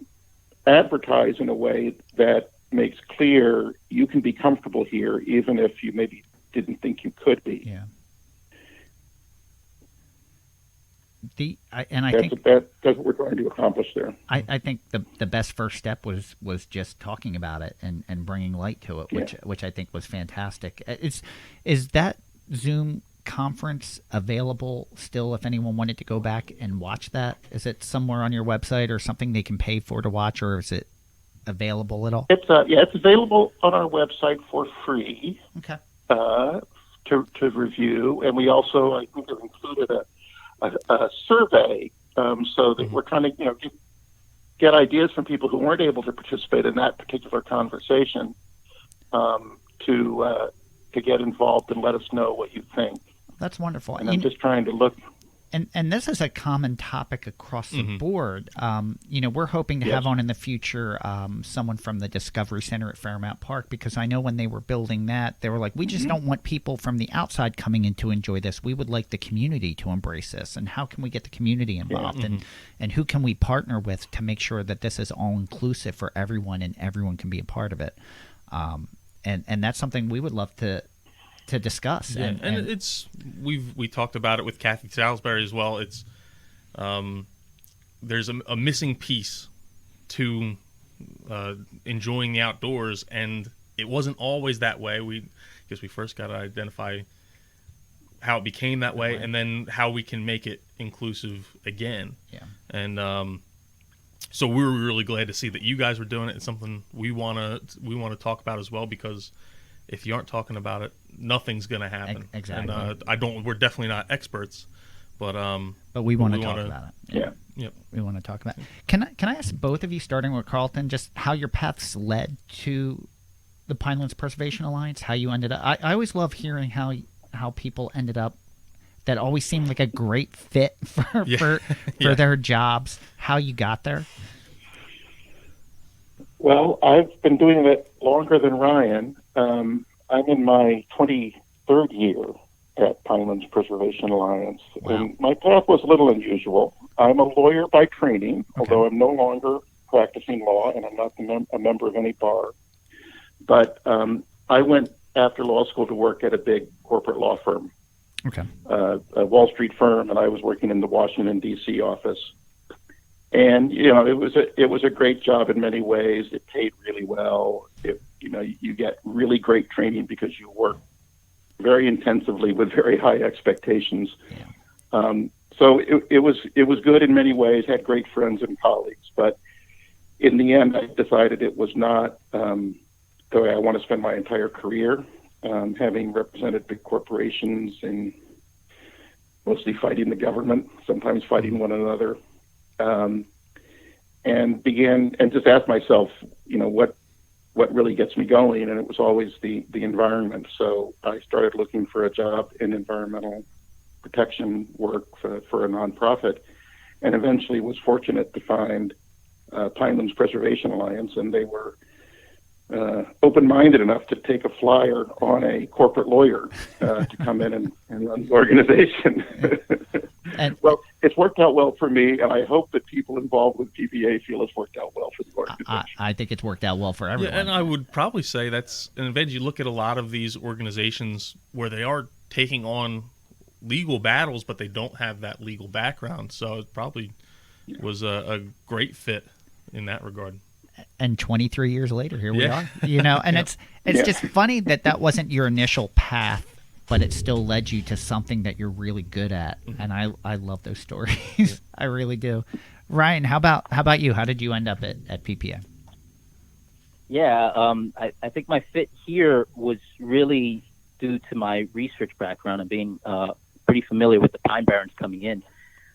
advertise in a way that makes clear you can be comfortable here, even if you maybe didn't think you could be? Yeah. That's what we're trying to accomplish there. I think the best first step was just talking about it and bringing light to it, which I think was fantastic. Is that Zoom conference available still if anyone wanted to go back and watch that? Is it somewhere on your website or something they can pay for to watch, or is it available at all? It's available on our website for free. Okay. To review, and we also, I think, have included a survey so that we're trying to get ideas from people who weren't able to participate in that particular conversation to get involved and let us know what you think. That's wonderful. And I'm just trying to look. And this is a common topic across the board. We're hoping to have on in the future someone from the Discovery Center at Fairmount Park, because I know when they were building that, they were like, we just don't want people from the outside coming in to enjoy this. We would like the community to embrace this. And how can we get the community involved? And who can we partner with to make sure that this is all inclusive for everyone and everyone can be a part of it? And that's something we would love to discuss. Yeah, and it's we talked about it with Kathy Salisbury as well. It's there's a missing piece to enjoying the outdoors, and it wasn't always that way. We first got to identify how it became that way, and then how we can make it inclusive again. Yeah. And so we were really glad to see that you guys were doing it. It's something we want to talk about as well, because if you aren't talking about it, nothing's going to happen. Exactly. And we're definitely not experts, but we want to talk about it. Yeah. Yep. We want to talk about it. Can I ask both of you, starting with Carlton, just how your paths led to the Pinelands Preservation Alliance, how you ended up? I always love hearing how people ended up that always seemed like a great fit for their jobs, how you got there. Well, I've been doing it longer than Ryan. I'm in my 23rd year at Pinelands Preservation Alliance. Wow. And my path was a little unusual. I'm a lawyer by training, although I'm no longer practicing law and I'm not a member of any bar. But I went after law school to work at a big corporate law firm, a Wall Street firm, and I was working in the Washington, D.C. office. And it was a great job in many ways. It paid really well. You get really great training because you work very intensively with very high expectations. Yeah. So it was good in many ways. Had great friends and colleagues, but in the end, I decided it was not the way I want to spend my entire career. Having represented big corporations and mostly fighting the government, sometimes fighting one another, and just asked myself, what really gets me going, and it was always the environment. So I started looking for a job in environmental protection work for a nonprofit, and eventually was fortunate to find Pinelands Preservation Alliance, and they were open-minded enough to take a flyer on a corporate lawyer to come in and run the organization. Well, it's worked out well for me, and I hope that people involved with PPA feel it's worked out well for the organization. I think it's worked out well for everyone. Yeah, and I would probably say that's an advantage. You look at a lot of these organizations where they are taking on legal battles, but they don't have that legal background. So it probably was a great fit in that regard. And 23 years later, here we are. And it's just funny that wasn't your initial path, but it still led you to something that you're really good at. And I love those stories. I really do. Ryan, how about you? How did you end up at PPA? Yeah, I think my fit here was really due to my research background and being pretty familiar with the Pine Barrens coming in.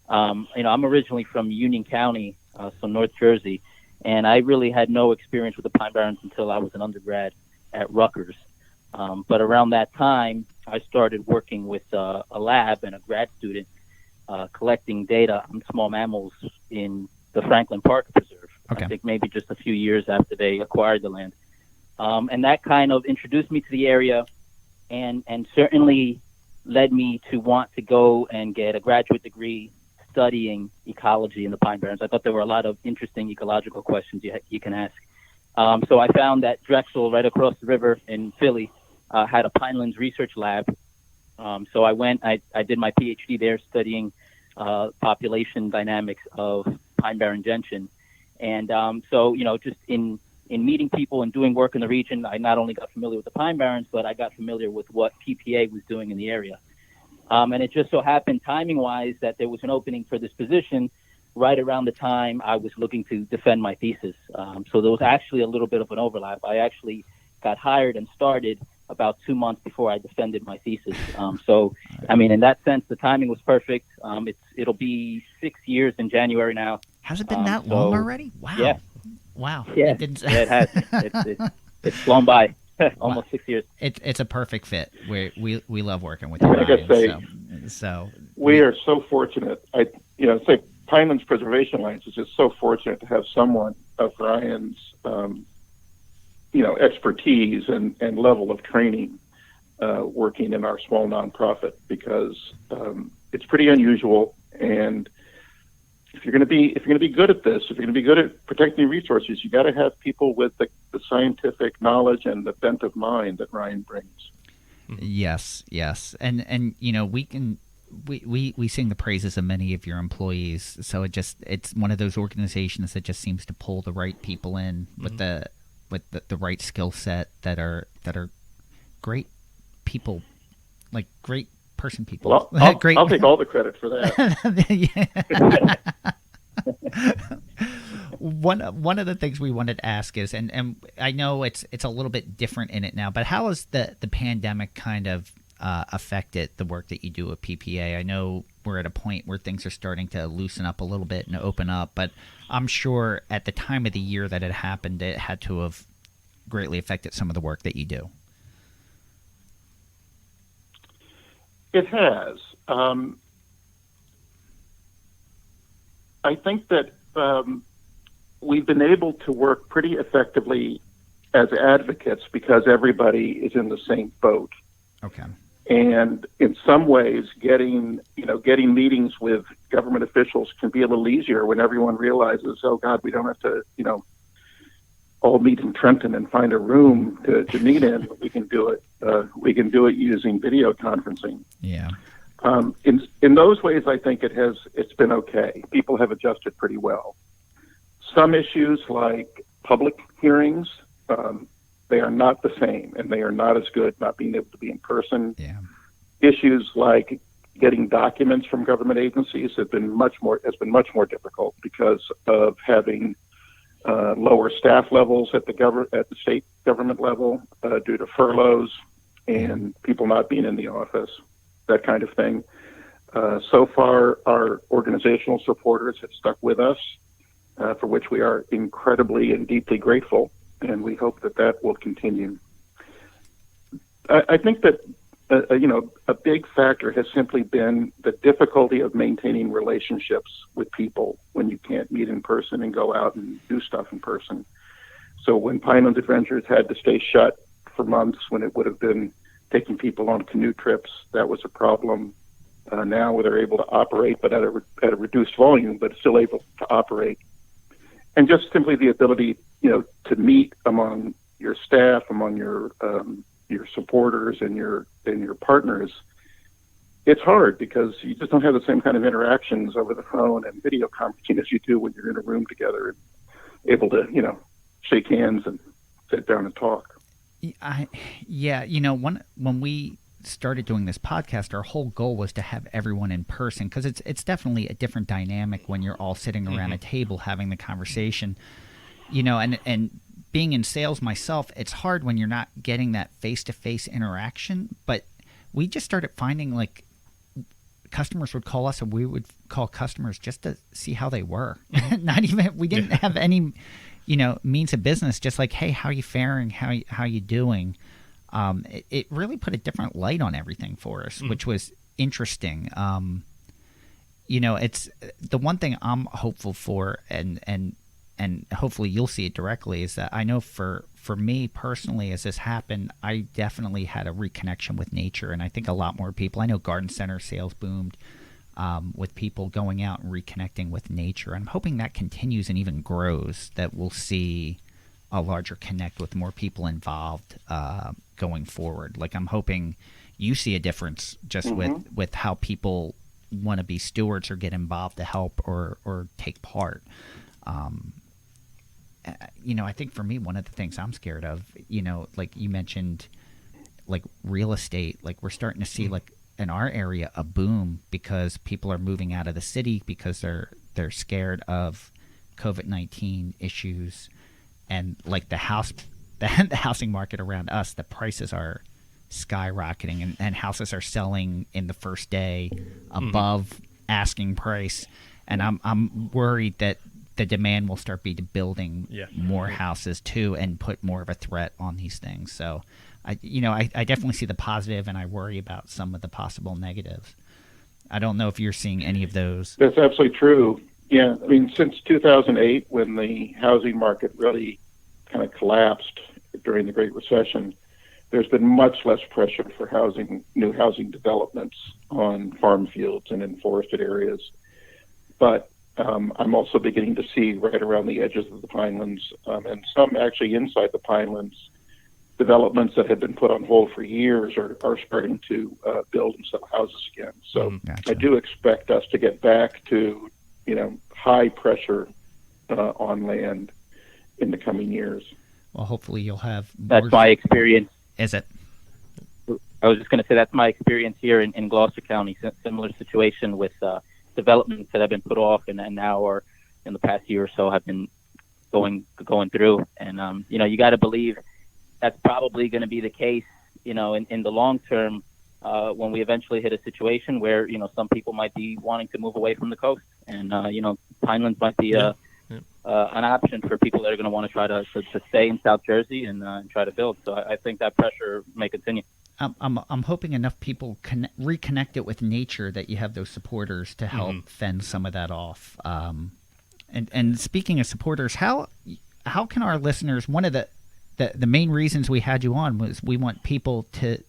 I'm originally from Union County, so North Jersey, and I really had no experience with the Pine Barrens until I was an undergrad at Rutgers. But around that time, I started working with a lab and a grad student collecting data on small mammals in the Franklin Park Preserve. Okay. I think maybe just a few years after they acquired the land. And that kind of introduced me to the area and certainly led me to want to go and get a graduate degree studying ecology in the Pine Barrens. I thought there were a lot of interesting ecological questions you can ask. So I found that Drexel, right across the river in Philly, had a Pinelands research lab. So I went, I did my PhD there studying population dynamics of Pine Barren gentian. And so, just in meeting people and doing work in the region, I not only got familiar with the Pine Barrens, but I got familiar with what PPA was doing in the area. And it just so happened, timing-wise, that there was an opening for this position right around the time I was looking to defend my thesis. So there was actually a little bit of an overlap. I actually got hired and started about 2 months before I defended my thesis. So, in that sense, the timing was perfect. It'll be 6 years in January now. Has it been that long already? Wow. Yeah. Wow. Yeah, it has. It's flown by. Almost 6 years. It's a perfect fit. We love working with you, I gotta Ryan, say, we are so fortunate. Pinelands Preservation Alliance is just so fortunate to have someone of Ryan's, expertise and level of training working in our small nonprofit, because it's pretty unusual. And if you're going to be good at this, if you're going to be good at protecting resources, you got to have people with the scientific knowledge and the bent of mind that Ryan brings. Yes, and we sing the praises of many of your employees. So it's one of those organizations that just seems to pull the right people in with the right skill set that are great people, like great person people. Well, I'll take all the credit for that. One of the things we wanted to ask is, and I know it's a little bit different in it now, but how has the pandemic kind of affected the work that you do at PPA? I know we're at a point where things are starting to loosen up a little bit and open up, but I'm sure at the time of the year that it happened, it had to have greatly affected some of the work that you do. It has. I think that we've been able to work pretty effectively as advocates because everybody is in the same boat. Okay. And in some ways, getting meetings with government officials can be a little easier when everyone realizes, oh God, we don't have to, all meet in Trenton and find a room to meet in. We can do it. We can do it using video conferencing. Yeah. In those ways, I think it's been okay. People have adjusted pretty well. Some issues like public hearings, they are not the same, and they are not as good not being able to be in person. Yeah. Issues like getting documents from government agencies has been much more difficult because of having lower staff levels at the state government level due to furloughs and people not being in the office, that kind of thing. So far, our organizational supporters have stuck with us, for which we are incredibly and deeply grateful, and we hope that will continue. I think that a big factor has simply been the difficulty of maintaining relationships with people when you can't meet in person and go out and do stuff in person. So when Pinelands Adventures had to stay shut for months when it would have been taking people on canoe trips, that was a problem. Now they're able to operate, but at a reduced volume, but still able to operate. And just simply the ability, to meet among your staff, among your supporters and your partners. It's hard because you just don't have the same kind of interactions over the phone and video conferencing as you do when you're in a room together and able to, shake hands and sit down and talk. When we started doing this podcast, our whole goal was to have everyone in person because it's definitely a different dynamic when you're all sitting around a table having the conversation, and being in sales myself, it's hard when you're not getting that face-to-face interaction. But we just started finding like customers would call us and we would call customers just to see how they were. We didn't have any, means of business, just like, hey, how are you faring? How you doing? It really put a different light on everything for us, which was interesting. It's the one thing I'm hopeful for, and hopefully you'll see it directly, is that I know for me personally, as this happened, I definitely had a reconnection with nature, and I think a lot more people. I know garden center sales boomed with people going out and reconnecting with nature. I'm hoping that continues and even grows, that we'll see a larger connect with more people involved going forward. Like, I'm hoping you see a difference just with how people want to be stewards or get involved to help or take part. I think for me, one of the things I'm scared of, like you mentioned, like real estate, like we're starting to see like in our area a boom because people are moving out of the city because they're scared of COVID-19 issues. And like the housing market around us, the prices are skyrocketing, and houses are selling in the first day above asking price. And I'm worried that the demand will start building more houses too, and put more of a threat on these things. So I definitely see the positive, and I worry about some of the possible negatives. I don't know if you're seeing any of those. That's absolutely true. Yeah, I mean, since 2008, when the housing market really kind of collapsed during the Great Recession, there's been much less pressure for new housing developments on farm fields and in forested areas. But I'm also beginning to see right around the edges of the Pinelands, and some actually inside the Pinelands, developments that had been put on hold for years are starting to build and sell houses again. So Gotcha. I do expect us to get back to high pressure on land in the coming years. Well, hopefully you'll have more. That's my experience. Is it? I was just going to say that's my experience here in Gloucester County. Similar situation with developments that have been put off and now, or in the past year or so, have been going through. And you got to believe that's probably going to be the case. In the long term, when we eventually hit a situation where some people might be wanting to move away from the coast, and Pinelands might be an option for people that are going to want to try to stay in South Jersey and try to build. So I think that pressure may continue. I'm hoping enough people reconnect it with nature that you have those supporters to help fend some of that off. And speaking of supporters, how can our listeners? One of the main reasons we had you on was we want people to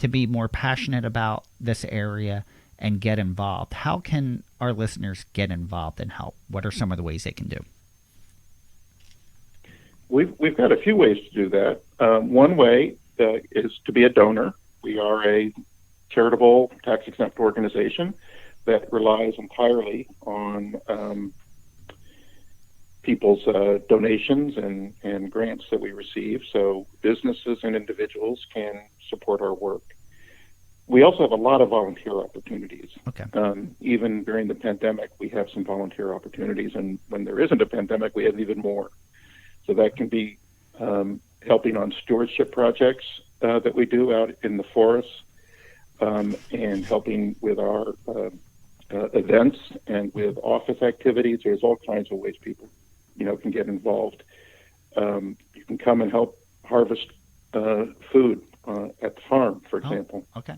be more passionate about this area and get involved. How can our listeners get involved and help? What are some of the ways they can do? We've got a few ways to do that. One way is to be a donor. We are a charitable, tax-exempt organization that relies entirely on people's donations and grants that we receive, so businesses and individuals can support our work. We also have a lot of volunteer opportunities. Okay. Even during the pandemic, we have some volunteer opportunities, and when there isn't a pandemic, we have even more. So that can be helping on stewardship projects that we do out in the forests, and helping with our events and with office activities. There's all kinds of ways people can get involved. You can come and help harvest food at the farm, for example. Okay.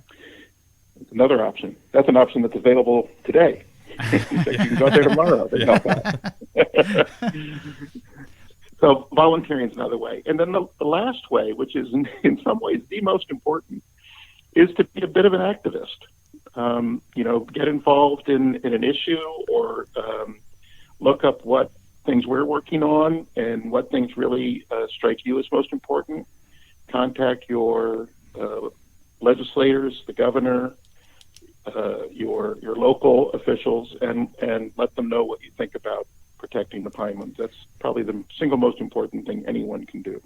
It's another option. That's an option that's available today. You can go there tomorrow and help out. So volunteering is another way. And then the last way, which is in some ways the most important, is to be a bit of an activist. Get involved in an issue, or look up what things we're working on and what things really strike you as most important. Contact your legislators, the governor, your local officials, and let them know what you think about protecting the pinelands. That's probably the single most important thing anyone can do.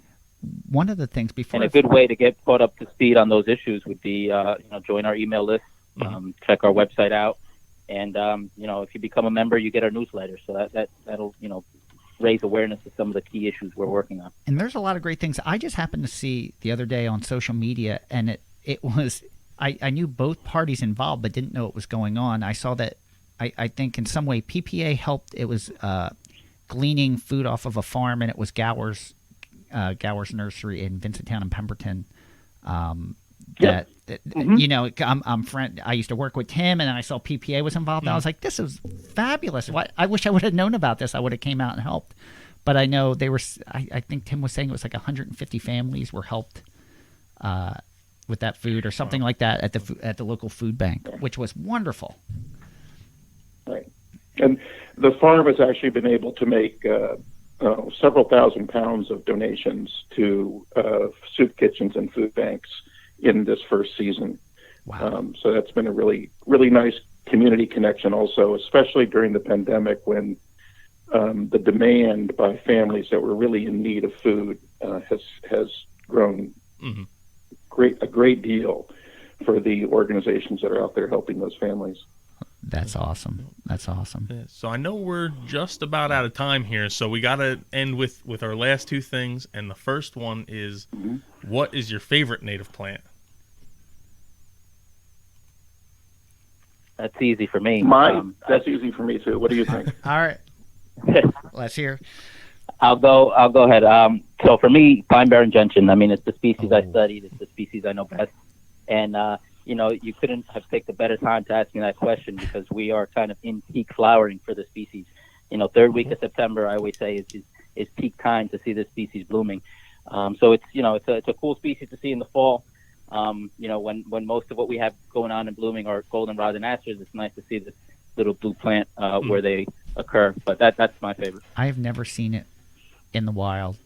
One of the things before... And a good way to get caught up to speed on those issues would be, join our email list, check our website out, and, if you become a member, you get our newsletter. So that'll raise awareness of some of the key issues we're working on. And there's a lot of great things. I just happened to see the other day on social media, and it was... I knew both parties involved, but didn't know what was going on. I saw that, I think in some way, PPA helped. It was gleaning food off of a farm, and it was Gower's Nursery in Vincenttown and Pemberton. I'm friend. I used to work with Tim, and I saw PPA was involved. And I was like, "This is fabulous! I wish I would have known about this. I would have came out and helped." But I know they were. I think Tim was saying it was like 150 families were helped with that food or something like that at the local food bank, which was wonderful. Right, and the farm has actually been able to make several thousand pounds of donations to soup kitchens and food banks in this first season. Wow. So that's been a really, really nice community connection also, especially during the pandemic when the demand by families that were really in need of food has grown a great deal for the organizations that are out there helping those families. That's awesome. That's awesome. Yeah, so I know we're just about out of time here, so we got to end with our last two things. And the first one is, what is your favorite native plant? That's easy for me. That's easy for me too. What do you think? All right. Let's hear. I'll go ahead. So for me, pine barren gentian. I mean, it's the species I studied. It's the species I know best. And you couldn't have picked a better time to ask me that question because we are kind of in peak flowering for the species. Third week of September, I always say is peak time to see this species blooming. So it's a cool species to see in the fall. When most of what we have going on and blooming are goldenrod and asters, it's nice to see this little blue plant where they occur. But that's my favorite. I have never seen it in the wild.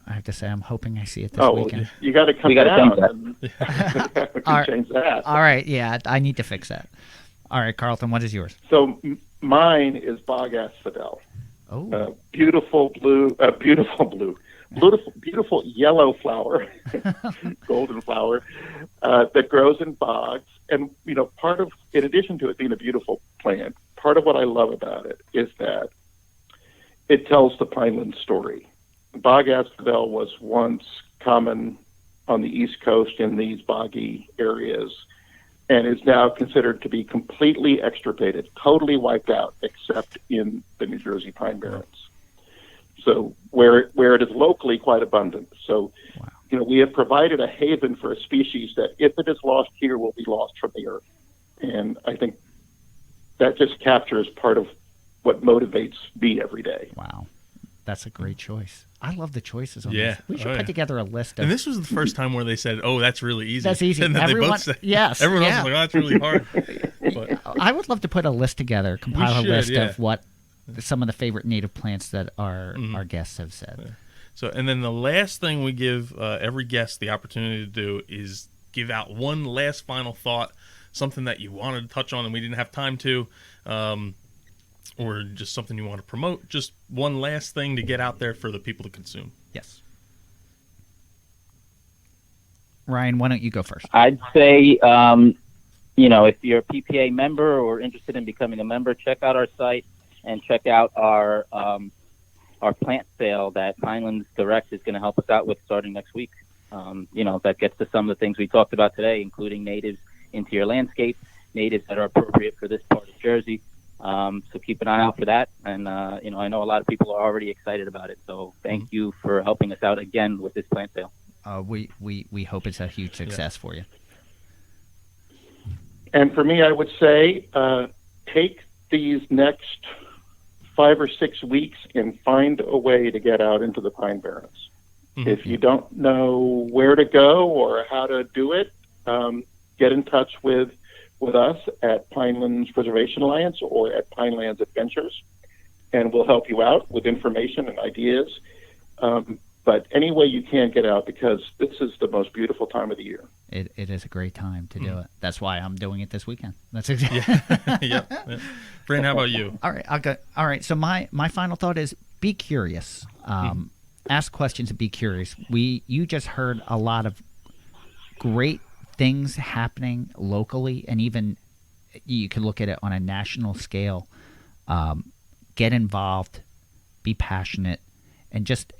I have to say, I'm hoping I see it this weekend. You got to come down. We can change that. All right, yeah, I need to fix that. All right, Carlton, what is yours? So mine is bog asphodel. Oh, beautiful yellow flower, golden flower that grows in bogs. And in addition to it being a beautiful plant, part of what I love about it is that it tells the pineland story. Bog asphodel was once common on the East Coast in these boggy areas and is now considered to be completely extirpated, totally wiped out, except in the New Jersey Pine Barrens. So where it is locally quite abundant. So, we have provided a haven for a species that if it is lost here, will be lost from the earth. And I think that just captures part of what motivates me every day. Wow. That's a great choice. I love the choices on Yeah. this. We should put together a list of... And this was the first time where they said, "Oh, that's really easy." That's easy. And then Everyone, they both said, yes. Everyone yeah. else was like, "Oh, that's really hard." But I would love to put a list together, compile should, a list yeah. of what some of the favorite native plants that our guests have said. Yeah. So, and then the last thing we give every guest the opportunity to do is give out one last final thought. something that you wanted to touch on and we didn't have time to, or just something you want to promote, just one last thing to get out there for the people to consume. Yes. Ryan, why don't you go first? I'd say, if you're a PPA member or interested in becoming a member, check out our site and check out our plant sale that Pinelands Direct is going to help us out with starting next week. That gets to some of the things we talked about today, including natives into your landscape, natives that are appropriate for this part of Jersey. So keep an eye out for that. And, I know a lot of people are already excited about it. So thank you for helping us out again with this plant sale. We hope it's a huge success for you. And for me, I would say take these next 5 or 6 weeks and find a way to get out into the Pine Barrens. Mm-hmm. If you don't know where to go or how to do it, get in touch with us at Pinelands Preservation Alliance or at Pinelands Adventures, and we'll help you out with information and ideas. But any way you can, get out, because this is the most beautiful time of the year. It is a great time to do it. That's why I'm doing it this weekend. That's exactly. Yeah. Fran, how about you? All right, I'll go. All right. So my final thought is be curious. Ask questions and be curious. You just heard a lot of great things happening locally, and even you can look at it on a national scale. Get involved, be passionate, and just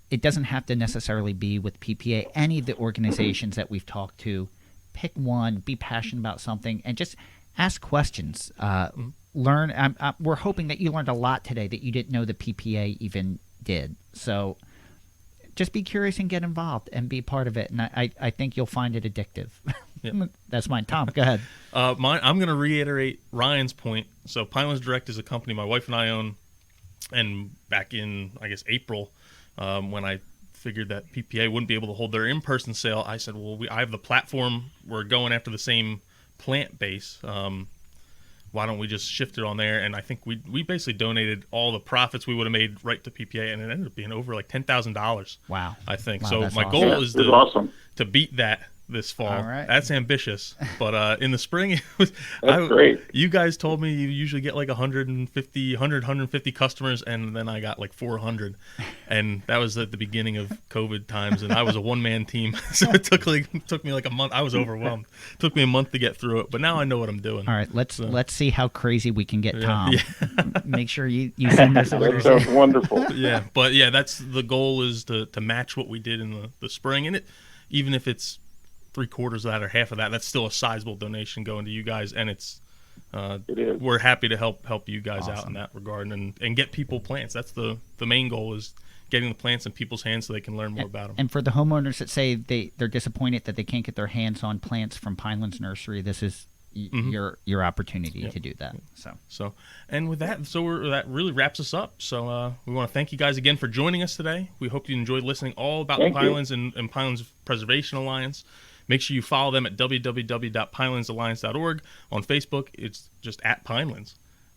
it doesn't have to necessarily be with PPA. Any of the organizations that we've talked to, pick one, be passionate about something, and just ask questions. Learn. We're hoping that you learned a lot today that you didn't know the PPA even did. So just be curious and get involved and be part of it. And I think you'll find it addictive. Yep. That's mine. Tom, go ahead. I'm going to reiterate Ryan's point. So Pinelands Direct is a company my wife and I own. And back in, I guess, April, when I figured that PPA wouldn't be able to hold their in-person sale, I said, well, I have the platform. We're going after the same plant base. Why don't we just shift it on there? And I think we basically donated all the profits we would have made right to PPA, and it ended up being over like $10,000. Wow. I think. Wow, so my awesome. goal is to beat that this fall. All right. That's ambitious. But in the spring, That's great. You guys told me you usually get like 150 customers, and then I got like 400. And that was at the beginning of COVID times, and I was a one-man team. So it took me like a month. I was overwhelmed. It took me a month to get through it, but now I know what I'm doing. All right, let's see how crazy we can get Tom. Yeah. Make sure you send us orders. That sounds wonderful. Yeah, but yeah, that's the goal, is to match what we did in the spring. And even if it's 3/4 of that or half of that, that's still a sizable donation going to you guys, and it is. We're happy to help you guys out in that regard and get people plants. That's the main goal, is getting the plants in people's hands so they can learn more about them. And for the homeowners that say they're disappointed that they can't get their hands on plants from Pinelands Nursery, this is your opportunity to do that. So and with that, that really wraps us up. So we want to thank you guys again for joining us today. We hope you enjoyed listening all about Pinelands and Pinelands Preservation Alliance. Make sure you follow them at www.pinelandsalliance.org. On Facebook, it's just at Pinelands.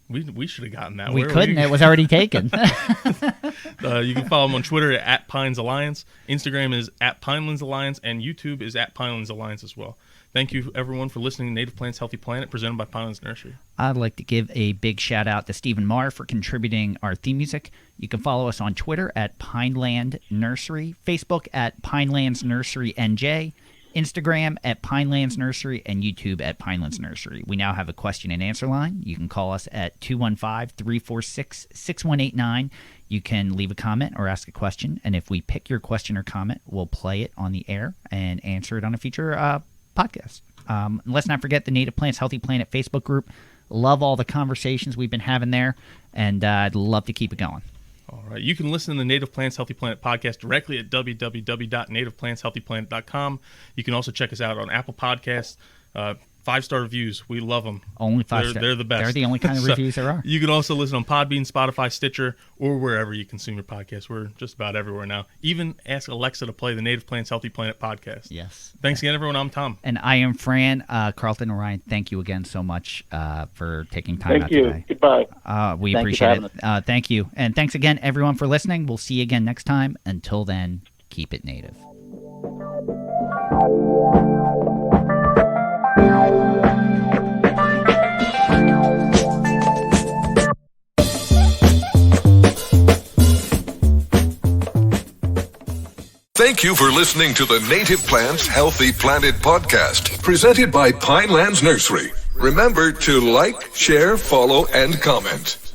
We should have gotten that. We couldn't. It was already taken. You can follow them on Twitter at Pines Alliance. Instagram is at Pinelands Alliance, and YouTube is at Pinelands Alliance as well. Thank you, everyone, for listening to Native Plants, Healthy Planet, presented by Pinelands Nursery. I'd like to give a big shout-out to Stephen Marr for contributing our theme music. You can follow us on Twitter at Pineland Nursery, Facebook at Pinelands Nursery NJ, Instagram at Pinelands Nursery, and YouTube at Pinelands Nursery. We now have a question and answer line. You can call us at 215-346-6189. You can leave a comment or ask a question, and if we pick your question or comment, we'll play it on the air and answer it on a future podcast. Let's not forget the Native Plants Healthy Planet Facebook group. Love all the conversations we've been having there, and I'd love to keep it going. All right. You can listen to the Native Plants Healthy Planet podcast directly at www.nativeplantshealthyplanet.com. You can also check us out on Apple Podcasts. 5-star reviews. We love them. Only 5 stars. They're the best. They're the only kind of reviews there are. You can also listen on Podbean, Spotify, Stitcher, or wherever you consume your podcasts. We're just about everywhere now. Even ask Alexa to play the Native Plants Healthy Planet podcast. Yes. Thanks again, everyone. I'm Tom. And I am Fran. Carlton and Ryan, thank you again so much for taking time out today. Thank you. Goodbye. We appreciate it. Thank you. And thanks again, everyone, for listening. We'll see you again next time. Until then, keep it native. Thank you for listening to the Native Plants Healthy Planet podcast, presented by Pinelands Nursery. Remember to like, share, follow, and comment.